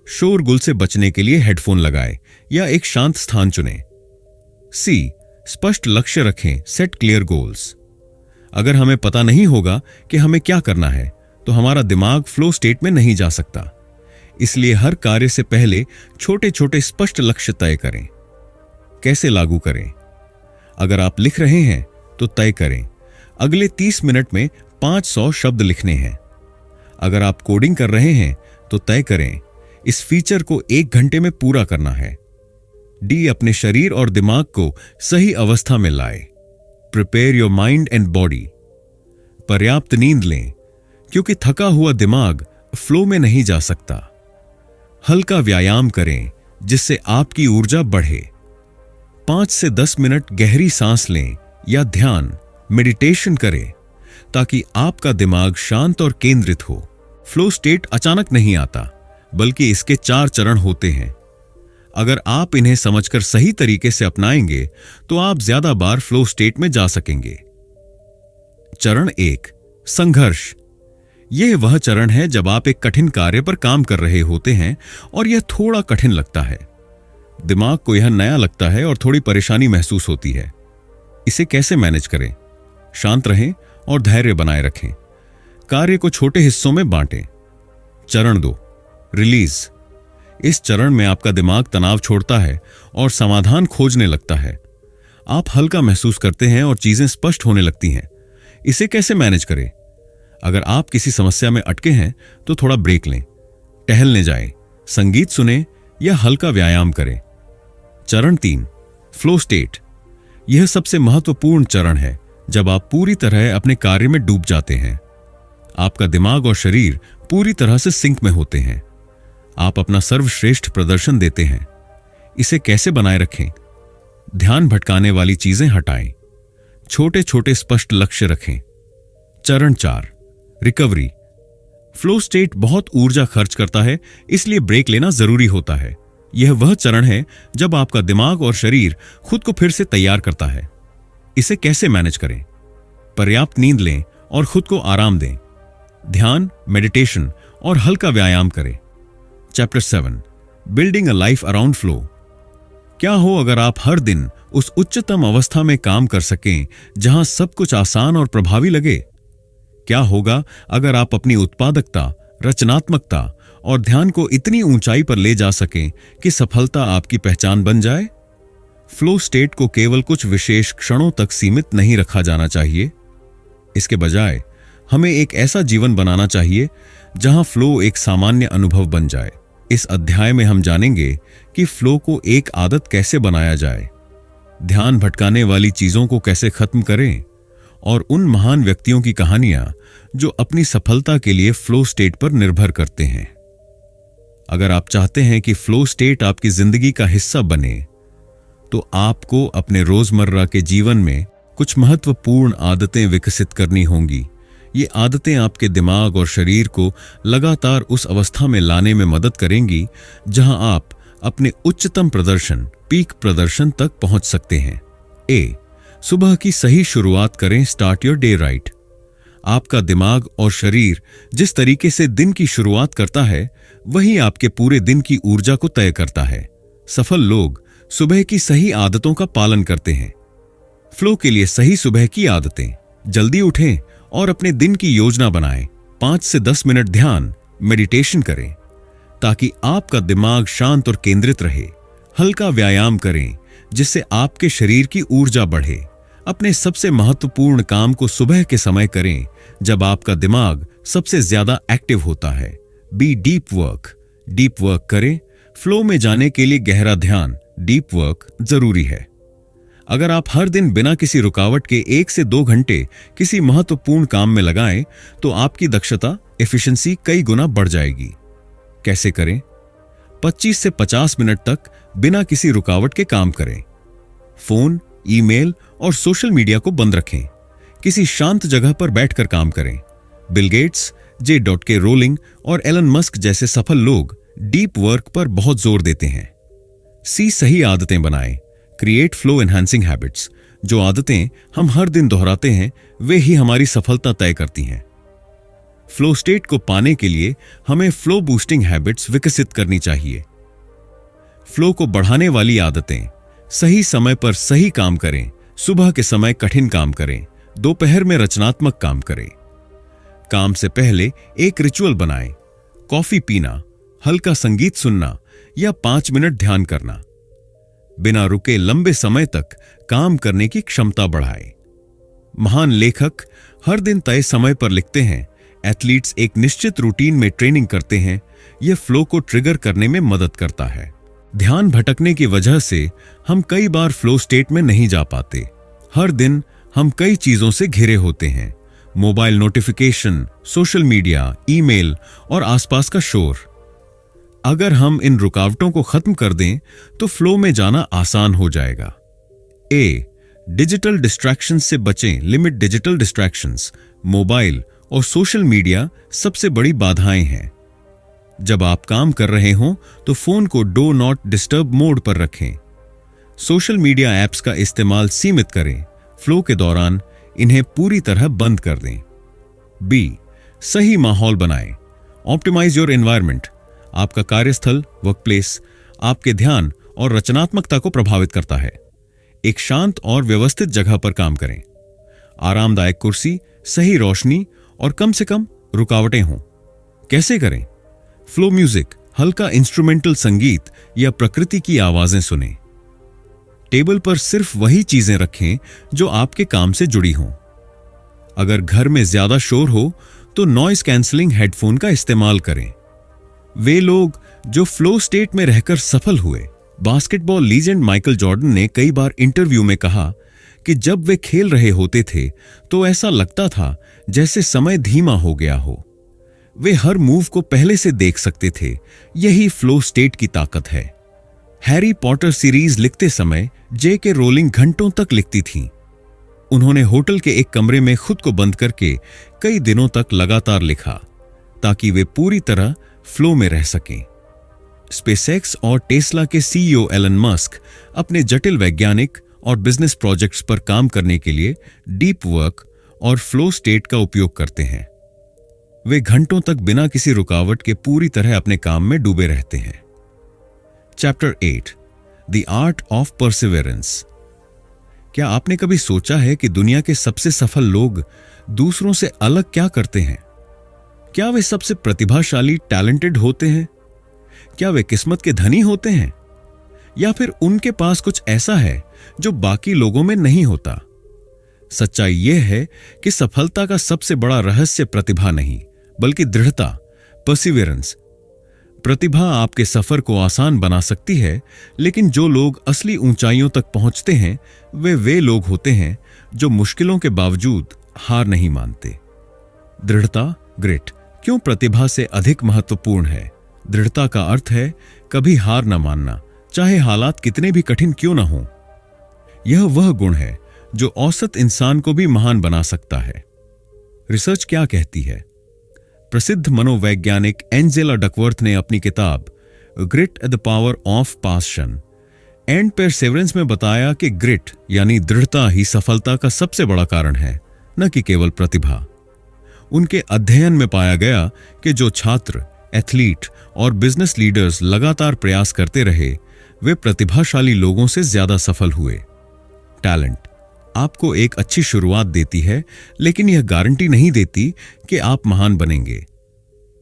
Speaker 1: शोरगुल से बचने के लिए हेडफोन लगाएं या एक शांत स्थान चुनें। सी, स्पष्ट लक्ष्य रखें, सेट क्लियर गोल्स। अगर हमें पता नहीं होगा कि हमें क्या करना है तो हमारा दिमाग फ्लो स्टेट में नहीं जा सकता। इसलिए हर कार्य से पहले छोटे छोटे स्पष्ट लक्ष्य तय करें। कैसे लागू करें? अगर आप लिख रहे हैं तो तय करें, अगले 30 मिनट में 500 शब्द लिखने हैं। अगर आप कोडिंग कर रहे हैं तो तय करें, इस फीचर को 1 घंटे में पूरा करना है। डी, अपने शरीर और दिमाग को सही अवस्था में लाए, prepare your mind and body. पर्याप्त नींद लें, क्योंकि थका हुआ दिमाग फ्लो में नहीं जा सकता। हल्का व्यायाम करें जिससे आपकी ऊर्जा बढ़े। 5 से 10 मिनट गहरी सांस लें या ध्यान, मेडिटेशन करें ताकि आपका दिमाग शांत और केंद्रित हो। फ्लो स्टेट अचानक नहीं आता, बल्कि इसके 4 चरण होते हैं। अगर आप इन्हें समझकर सही तरीके से अपनाएंगे तो आप ज्यादा बार फ्लो स्टेट में जा सकेंगे। चरण 1, संघर्ष। यह वह चरण है जब आप एक कठिन कार्य पर काम कर रहे होते हैं और यह थोड़ा कठिन लगता है। दिमाग को यह नया लगता है और थोड़ी परेशानी महसूस होती है। इसे कैसे मैनेज करें? शांत रहें और धैर्य बनाए रखें। कार्य को छोटे हिस्सों में बांटें। चरण 2, रिलीज। इस चरण में आपका दिमाग तनाव छोड़ता है और समाधान खोजने लगता है। आप हल्का महसूस करते हैं और चीजें स्पष्ट होने लगती हैं। इसे कैसे मैनेज करें? अगर आप किसी समस्या में अटके हैं तो थोड़ा ब्रेक लें, टहलने जाएं, संगीत सुनें या हल्का व्यायाम करें। चरण 3, फ्लो स्टेट। यह सबसे महत्वपूर्ण चरण है जब आप पूरी तरह अपने कार्य में डूब जाते हैं। आपका दिमाग और शरीर पूरी तरह से सिंक में होते हैं। आप अपना सर्वश्रेष्ठ प्रदर्शन देते हैं। इसे कैसे बनाए रखें? ध्यान भटकाने वाली चीजें हटाएं। छोटे छोटे स्पष्ट लक्ष्य रखें। चरण 4, रिकवरी। फ्लो स्टेट बहुत ऊर्जा खर्च करता है, इसलिए ब्रेक लेना जरूरी होता है। यह वह चरण है जब आपका दिमाग और शरीर खुद को फिर से तैयार करता है। इसे कैसे मैनेज करें? पर्याप्त नींद लें और खुद को आराम दें। ध्यान, मेडिटेशन और हल्का व्यायाम करें। Chapter 7, building a life around flow. क्या हो अगर आप हर दिन उस उच्चतम अवस्था में काम कर सकें जहां सब कुछ आसान और प्रभावी लगे? क्या होगा अगर आप अपनी उत्पादकता, रचनात्मकता और ध्यान को इतनी ऊंचाई पर ले जा सकें कि सफलता आपकी पहचान बन जाए? फ्लो स्टेट को केवल कुछ विशेष क्षणों तक सीमित नहीं रखा जाना चाहिए। इसके बजाय हमें एक ऐसा जीवन बनाना चाहिए जहां फ्लो एक सामान्य अनुभव बन जाए। इस अध्याय में हम जानेंगे कि फ्लो को एक आदत कैसे बनाया जाए, ध्यान भटकाने वाली चीजों को कैसे खत्म करें और उन महान व्यक्तियों की कहानियां जो अपनी सफलता के लिए फ्लो स्टेट पर निर्भर करते हैं। अगर आप चाहते हैं कि फ्लो स्टेट आपकी जिंदगी का हिस्सा बने, तो आपको अपने रोजमर्रा के जीवन में कुछ महत्वपूर्ण आदतें विकसित करनी होंगी। ये आदतें आपके दिमाग और शरीर को लगातार उस अवस्था में लाने में मदद करेंगी जहां आप अपने उच्चतम प्रदर्शन, पीक प्रदर्शन तक पहुंच सकते हैं। ए, सुबह की सही शुरुआत करें। Start your day right. आपका दिमाग और शरीर जिस तरीके से दिन की शुरुआत करता है, वही आपके पूरे दिन की ऊर्जा को तय करता है। सफल लोग सुबह की सही आदतों का पालन करते हैं। फ्लो के लिए सही सुबह की आदतें: जल्दी उठें और अपने दिन की योजना बनाएं। 5 से 10 मिनट ध्यान, मेडिटेशन करें ताकि आपका दिमाग शांत और केंद्रित रहे। हल्का व्यायाम करें जिससे आपके शरीर की ऊर्जा बढ़े। अपने सबसे महत्वपूर्ण काम को सुबह के समय करें जब आपका दिमाग सबसे ज्यादा एक्टिव होता है। B deep work. Deep work करें। फ्लो में जाने के लिए गहरा ध्यान, डीप वर्क जरूरी है। अगर आप हर दिन बिना किसी रुकावट के 1 से 2 घंटे किसी महत्वपूर्ण काम में लगाएं, तो आपकी दक्षता, एफिशिएंसी कई गुना बढ़ जाएगी। कैसे करें? 25 से 50 मिनट तक बिना किसी रुकावट के काम करें। फोन, ईमेल और सोशल मीडिया को बंद रखें। किसी शांत जगह पर बैठकर काम करें। Bill Gates, J. रोलिंग और एलन मस्क जैसे सफल लोग डीप वर्क पर बहुत जोर देते हैं। सी, सही आदतें बनाएं। Create flow enhancing habits. जो आदतें हम हर दिन दोहराते हैं, वे ही हमारी सफलता तय करती हैं। फ्लो स्टेट को पाने के लिए हमें फ्लो बूस्टिंग हैबिट्स विकसित करनी चाहिए। फ्लो को बढ़ाने वाली आदतें: सही समय पर सही काम करें। सुबह के समय कठिन काम करें। दोपहर में रचनात्मक काम करें। काम से पहले एक रिचुअल बनाएं। कॉफी पीना, हल्का संगीत सुनना या 5 मिनट ध्यान करना। बिना रुके लंबे समय तक काम करने की क्षमता बढ़ाएं। महान लेखक हर दिन तय समय पर लिखते हैं। एथलीट्स एक निश्चित रूटीन में ट्रेनिंग करते हैं। यह फ्लो को ट्रिगर करने में मदद करता है। ध्यान भटकने की वजह से हम कई बार फ्लो स्टेट में नहीं जा पाते। हर दिन हम कई चीजों से घिरे होते हैं: mobile notification, social media, email और आसपास का शोर। अगर हम इन रुकावटों को खत्म कर दें तो फ्लो में जाना आसान हो जाएगा। ए, डिजिटल डिस्ट्रैक्शंस से बचें। Limit digital distractions. मोबाइल और सोशल मीडिया सबसे बड़ी बाधाएं हैं। जब आप काम कर रहे हों तो फोन को डू नॉट डिस्टर्ब मोड पर रखें। सोशल मीडिया ऐप्स का इस्तेमाल सीमित करें। फ्लो के दौरान इन्हें पूरी तरह बंद कर दें। बी, सही माहौल बनाएं। Optimise your environment. आपका कार्यस्थल, वर्कप्लेस आपके ध्यान और रचनात्मकता को प्रभावित करता है। एक शांत और व्यवस्थित जगह पर काम करें। आरामदायक कुर्सी, सही रोशनी और कम से कम रुकावटें हों। कैसे करें? फ्लो म्यूजिक, हल्का इंस्ट्रूमेंटल संगीत या प्रकृति की आवाजें सुनें। टेबल पर सिर्फ वही चीजें रखें जो आपके काम से जुड़ी हों। अगर घर में ज्यादा शोर हो तो नॉइज कैंसलिंग हेडफोन का इस्तेमाल करें। वे लोग जो फ्लो स्टेट में रहकर सफल हुए, बास्केटबॉल लीजेंड माइकल जॉर्डन ने कई बार इंटरव्यू में कहा कि जब वे खेल रहे होते थे तो ऐसा लगता था जैसे समय धीमा हो गया हो। वे हर मूव को पहले से देख सकते थे। यही फ्लो स्टेट की ताकत है। हैरी पॉटर सीरीज लिखते समय J.K. रोलिंग घंटों तक लिखती थीं। उन्होंने होटल के एक कमरे में खुद को बंद करके कई दिनों तक लगातार लिखा ताकि वे पूरी तरह फ्लो में रह सकें। स्पेसएक्स और टेस्ला के CEO एलन मस्क अपने जटिल वैज्ञानिक और बिजनेस प्रोजेक्ट्स पर काम करने के लिए डीप वर्क और फ्लो स्टेट का उपयोग करते हैं। वे घंटों तक बिना किसी रुकावट के पूरी तरह अपने काम में डूबे रहते हैं। Chapter 8 the art of perseverance. क्या आपने कभी सोचा है कि दुनिया के सबसे सफल लोग दूसरों से अलग क्या करते हैं? क्या वे सबसे प्रतिभाशाली टैलेंटेड होते हैं? क्या वे किस्मत के धनी होते हैं? या फिर उनके पास कुछ ऐसा है जो बाकी लोगों में नहीं होता? सच्चाई यह है कि सफलता का सबसे बड़ा रहस्य प्रतिभा नहीं, बल्कि दृढ़ता, परसिवेरेंस। प्रतिभा आपके सफर को आसान बना सकती है, लेकिन जो लोग असली ऊंचाइयों तक पहुंचते हैं वे लोग होते हैं जो मुश्किलों के बावजूद हार नहीं मानते। दृढ़ता, ग्रिट, क्यों प्रतिभा से अधिक महत्वपूर्ण है? दृढ़ता का अर्थ है कभी हार न मानना, चाहे हालात कितने भी कठिन क्यों न हों। यह वह गुण है जो औसत इंसान को भी महान बना सकता है। रिसर्च क्या कहती है? प्रसिद्ध मनोवैज्ञानिक एंजेला डकवर्थ ने अपनी किताब grit the power of passion and perseverance में बताया कि ग्रिट यानी दृढ़ता ही सफलता का सबसे बड़ा कारण है, न कि केवल प्रतिभा। उनके अध्ययन में पाया गया कि जो छात्र, एथलीट और बिजनेस लीडर्स लगातार प्रयास करते रहे, वे प्रतिभाशाली लोगों से ज्यादा सफल हुए। टैलेंट आपको एक अच्छी शुरुआत देती है, लेकिन यह गारंटी नहीं देती कि आप महान बनेंगे।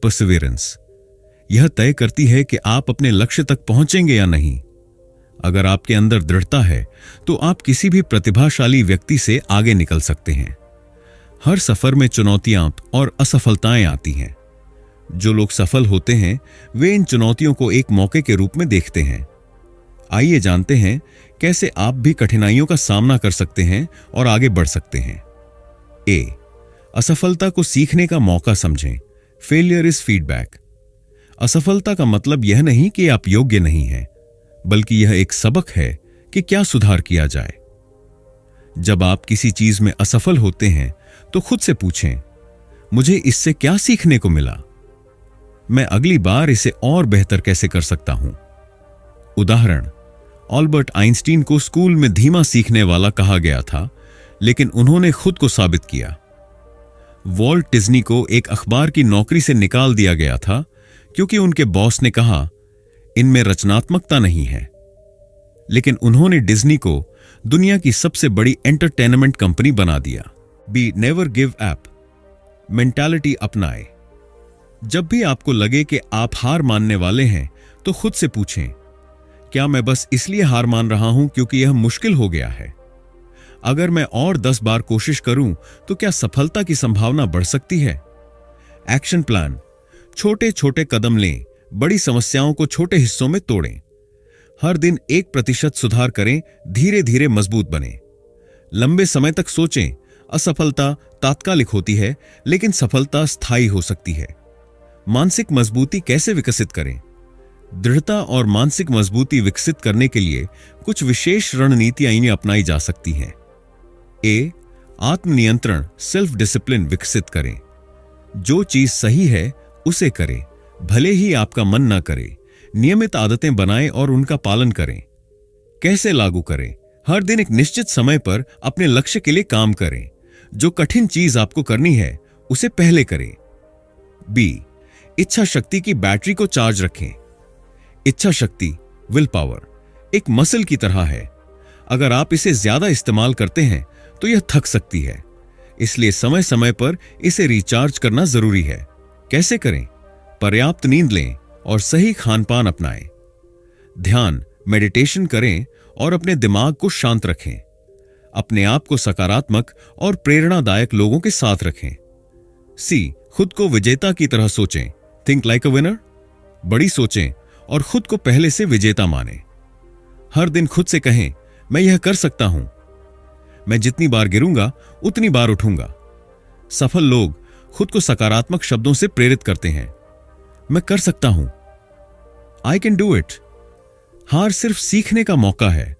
Speaker 1: परसिवेरेंस यह तय करती है कि आप अपने लक्ष्य तक पहुंचेंगे या नहीं। अगर आपके अंदर दृढ़ता है तो आप किसी भी प्रतिभाशाली व्यक्ति से आगे निकल सकते हैं। हर सफर में चुनौतियां और असफलताएं आती हैं। जो लोग सफल होते हैं वे इन चुनौतियों को एक मौके के रूप में देखते हैं। आइए जानते हैं कैसे आप भी कठिनाइयों का सामना कर सकते हैं और आगे बढ़ सकते हैं। ए, असफलता को सीखने का मौका समझें। Failure is feedback. असफलता का मतलब यह नहीं कि आप योग्य नहीं हैं, बल्कि यह एक सबक है कि क्या सुधार किया जाए। जब आप किसी चीज में असफल होते हैं तो खुद से पूछें, मुझे इससे क्या सीखने को मिला? मैं अगली बार इसे और बेहतर कैसे कर सकता हूं? उदाहरण, अल्बर्ट आइंस्टीन को स्कूल में धीमा सीखने वाला कहा गया था, लेकिन उन्होंने खुद को साबित किया। वॉल्ट डिज्नी को एक अखबार की नौकरी से निकाल दिया गया था क्योंकि उनके बॉस ने कहा, इनमें रचनात्मकता नहीं है। लेकिन उन्होंने डिज्नी को दुनिया की सबसे बड़ी एंटरटेनमेंट कंपनी बना दिया। Be never give up mentality अपनाए। जब भी आपको लगे कि आप हार मानने वाले हैं तो खुद से पूछें, क्या मैं बस इसलिए हार मान रहा हूं क्योंकि यह मुश्किल हो गया है? अगर मैं और 10 बार कोशिश करूं तो क्या सफलता की संभावना बढ़ सकती है? एक्शन प्लान, छोटे छोटे कदम लें, बड़ी समस्याओं को छोटे हिस्सों में तोड़ें। हर दिन 1% सुधार करें, धीरे धीरे मजबूत बने। लंबे समय तक सोचें, असफलता तात्कालिक होती है, लेकिन सफलता स्थायी हो सकती है। मानसिक मजबूती कैसे विकसित करें? दृढ़ता और मानसिक मजबूती विकसित करने के लिए कुछ विशेष रणनीतियां अपनाई जा सकती हैं। ए, आत्मनियंत्रण, सेल्फ डिसिप्लिन विकसित करें। जो चीज सही है उसे करें, भले ही आपका मन ना करे। नियमित आदतें बनाएं और उनका पालन करें। कैसे लागू करें? हर दिन एक निश्चित समय पर अपने लक्ष्य के लिए काम करें। जो कठिन चीज आपको करनी है उसे पहले करें। बी, इच्छा शक्ति की बैटरी को चार्ज रखें। इच्छा शक्ति, विल पावर, एक मसल की तरह है। अगर आप इसे ज्यादा इस्तेमाल करते हैं तो यह थक सकती है, इसलिए समय समय पर इसे रिचार्ज करना जरूरी है। कैसे करें? पर्याप्त नींद लें और सही खानपान अपनाएं। ध्यान, मेडिटेशन करें और अपने दिमाग को शांत रखें। अपने आप को सकारात्मक और प्रेरणादायक लोगों के साथ रखें। सी, खुद को विजेता की तरह सोचें। Think like a winner. बड़ी सोचें और खुद को पहले से विजेता मानें। हर दिन खुद से कहें, मैं यह कर सकता हूं। मैं जितनी बार गिरूंगा उतनी बार उठूंगा। सफल लोग खुद को सकारात्मक शब्दों से प्रेरित करते हैं। मैं कर सकता हूं, आई कैन डू इट। हार सिर्फ सीखने का मौका है।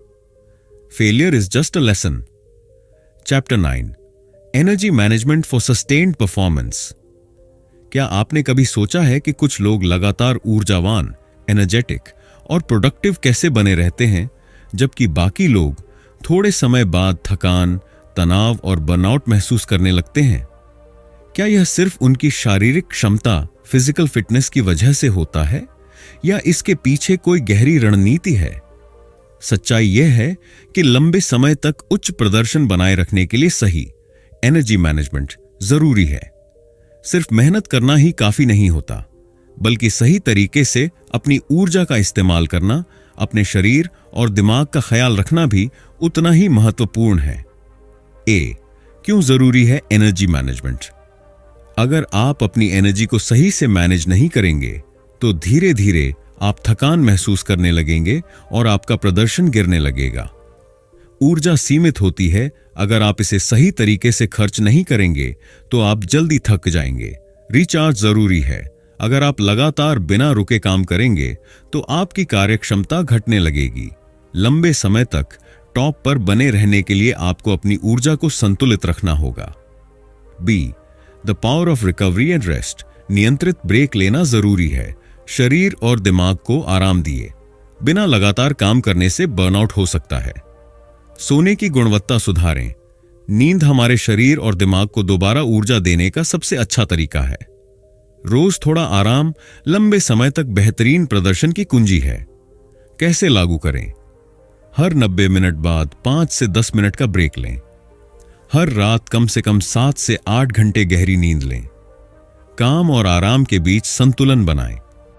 Speaker 1: Failure is just a lesson. Chapter 9, energy management for sustained performance. क्या आपने कभी सोचा है कि कुछ लोग लगातार ऊर्जावान, एनर्जेटिक और प्रोडक्टिव कैसे बने रहते हैं, जबकि बाकी लोग थोड़े समय बाद थकान, तनाव और बर्नआउट महसूस करने लगते हैं? क्या यह सिर्फ उनकी शारीरिक क्षमता, फिजिकल फिटनेस की वजह से होता है, या इसके पीछे कोई गहरी रणनीति है? सच्चाई यह है कि लंबे समय तक उच्च प्रदर्शन बनाए रखने के लिए सही एनर्जी मैनेजमेंट जरूरी है। सिर्फ मेहनत करना ही काफी नहीं होता, बल्कि सही तरीके से अपनी ऊर्जा का इस्तेमाल करना, अपने शरीर और दिमाग का ख्याल रखना भी उतना ही महत्वपूर्ण है। ए, क्यों जरूरी है एनर्जी मैनेजमेंट? अगर आप अपनी एनर्जी को सही से मैनेज नहीं करेंगे तो धीरे धीरे आप थकान महसूस करने लगेंगे और आपका प्रदर्शन गिरने लगेगा। ऊर्जा सीमित होती है। अगर आप इसे सही तरीके से खर्च नहीं करेंगे तो आप जल्दी थक जाएंगे। रिचार्ज जरूरी है। अगर आप लगातार बिना रुके काम करेंगे तो आपकी कार्यक्षमता घटने लगेगी। लंबे समय तक टॉप पर बने रहने के लिए आपको अपनी ऊर्जा को संतुलित रखना होगा। B, the power of recovery and rest. नियंत्रित ब्रेक लेना जरूरी है। शरीर और दिमाग को आराम दिए। बिना लगातार काम करने से बर्नआउट हो सकता है। सोने की गुणवत्ता सुधारें। नींद हमारे शरीर और दिमाग को दोबारा ऊर्जा देने का सबसे अच्छा तरीका है। रोज थोड़ा आराम लंबे समय तक बेहतरीन प्रदर्शन की कुंजी है। कैसे लागू करें? हर 90 मिनट बाद 5 से 10 मिनट का ब्रेक लें। हर रात कम से कम 7 से 8 घंटे गहरी नींद लें। काम और आराम के बीच संतुलन बनाएं।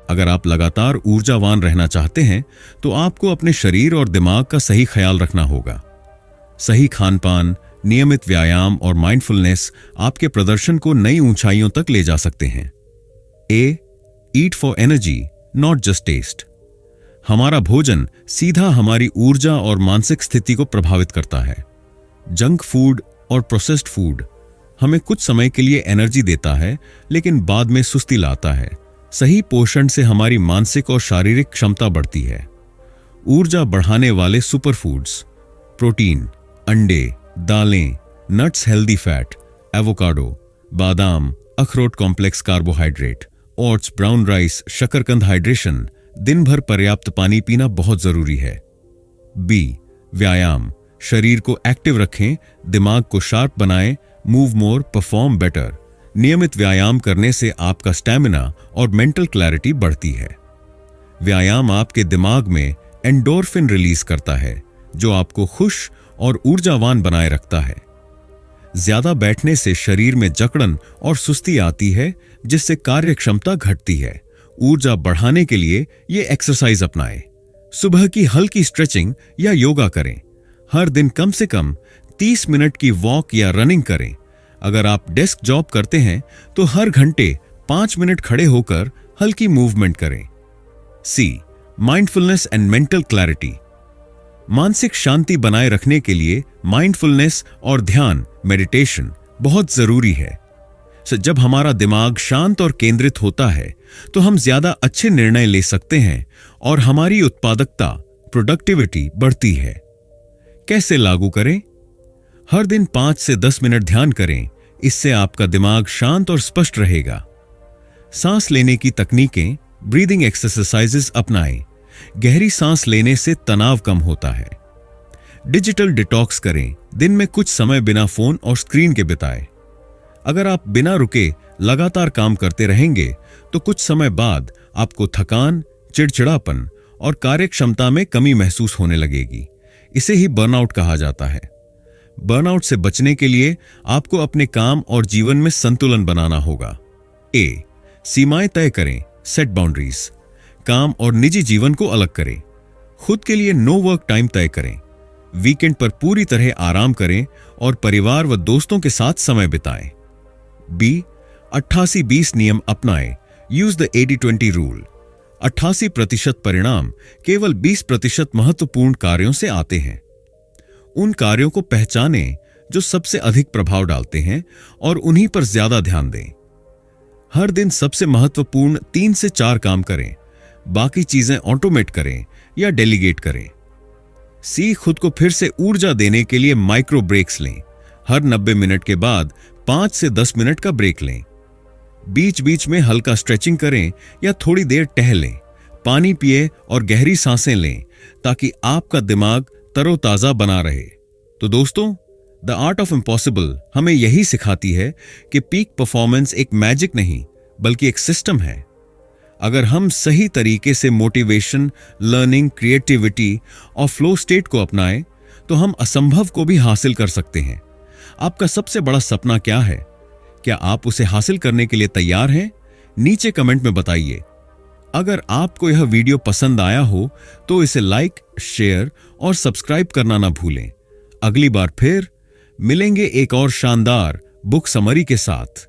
Speaker 1: अगर आप लगातार ऊर्जावान रहना चाहते हैं तो आपको अपने शरीर और दिमाग का सही ख्याल रखना होगा। सही खानपान, नियमित व्यायाम और माइंडफुलनेस आपके प्रदर्शन को नई ऊंचाइयों तक ले जा सकते हैं। A, eat for energy, not just taste. हमारा भोजन सीधा हमारी ऊर्जा और मानसिक स्थिति को प्रभावित करता है। जंक फूड और प्रोसेस्ड फूड हमें कुछ समय के लिए एनर्जी देता है, लेकिन बाद में सुस्ती लाता है। सही पोषण से हमारी मानसिक और शारीरिक क्षमता बढ़ती है। ऊर्जा बढ़ाने वाले सुपर फूड्स, प्रोटीन, अंडे, दालें, नट्स, हेल्दी फैट, एवोकाडो, बादाम, अखरोट, complex carbohydrate, oats, brown rice, शकरकंद, हाइड्रेशन, दिन भर पर्याप्त पानी पीना बहुत जरूरी है। बी, व्यायाम। शरीर को एक्टिव रखें, दिमाग को शार्प बनाएं, मूव मोर, परफॉर्म बेटर। नियमित व्यायाम करने से आपका स्टैमिना और मेंटल क्लैरिटी बढ़ती है। व्यायाम आपके दिमाग में एंडोर्फिन रिलीज करता है, जो आपको खुश और ऊर्जावान बनाए रखता है। ज्यादा बैठने से शरीर में जकड़न और सुस्ती आती है, जिससे कार्यक्षमता घटती है। ऊर्जा बढ़ाने के लिए ये एक्सरसाइज अपनाएं। सुबह की हल्की स्ट्रेचिंग या योगा करें। हर दिन कम से कम 30 मिनट की वॉक या रनिंग करें। अगर आप डेस्क जॉब करते हैं तो हर घंटे 5 मिनट खड़े होकर हल्की मूवमेंट करें। सी, माइंडफुलनेस एंड मेंटल क्लैरिटी। मानसिक शांति बनाए रखने के लिए माइंडफुलनेस और ध्यान, मेडिटेशन बहुत जरूरी है। जब हमारा दिमाग शांत और केंद्रित होता है तो हम ज्यादा अच्छे निर्णय ले सकते हैं और हमारी उत्पादकता, प्रोडक्टिविटी बढ़ती है। कैसे लागू करें? हर दिन 5 से 10 मिनट ध्यान करें। इससे आपका दिमाग शांत और स्पष्ट रहेगा। सांस लेने की तकनीकें, ब्रीदिंग एक्सरसाइजेस अपनाएं। गहरी सांस लेने से तनाव कम होता है। डिजिटल डिटॉक्स करें। दिन में कुछ समय बिना फोन और स्क्रीन के बिताएं। अगर आप बिना रुके लगातार काम करते रहेंगे तो कुछ समय बाद आपको थकान, चिड़चिड़ापन और कार्यक्षमता में कमी महसूस होने लगेगी। इसे ही बर्नआउट कहा जाता है। बर्नआउट से बचने के लिए आपको अपने काम और जीवन में संतुलन बनाना होगा। ए, सीमाएं तय करें, सेट बाउंड्रीज। काम और निजी जीवन को अलग करें। खुद के लिए नो वर्क टाइम तय करें। वीकेंड पर पूरी तरह आराम करें और परिवार व दोस्तों के साथ समय बिताएं। बी, 88-20 नियम अपनाएं। Use the 80-20 rule. 88% परिणाम केवल 20% महत्वपूर्ण कार्यों से आते हैं। उन कार्यों को पहचानें जो सबसे अधिक प्रभाव डालते हैं और उन्हीं पर ज्यादा ध्यान दें। हर दिन सबसे महत्वपूर्ण 3 से 4 काम करें, बाकी चीजें ऑटोमेट करें या डेलीगेट करें। सी, खुद को फिर से ऊर्जा देने के लिए माइक्रो ब्रेक्स लें। हर 90 मिनट के बाद 5 से 10 मिनट का ब्रेक लें। बीच बीच में हल्का स्ट्रेचिंग करें या थोड़ी देर टहलें। पानी पिए और गहरी सांसें लें ताकि आपका दिमाग तरोताजा बना रहे। तो दोस्तों, द आर्ट ऑफ इम्पॉसिबल हमें यही सिखाती है कि पीक परफॉर्मेंस एक मैजिक नहीं बल्कि एक सिस्टम है। अगर हम सही तरीके से मोटिवेशन, लर्निंग, क्रिएटिविटी और फ्लो स्टेट को अपनाएं तो हम असंभव को भी हासिल कर सकते हैं। आपका सबसे बड़ा सपना क्या है? क्या आप उसे हासिल करने के लिए तैयार हैं? नीचे कमेंट में बताइए। अगर आपको यह वीडियो पसंद आया हो तो इसे लाइक, शेयर और सब्सक्राइब करना ना भूलें। अगली बार फिर मिलेंगे एक और शानदार बुक समरी के साथ।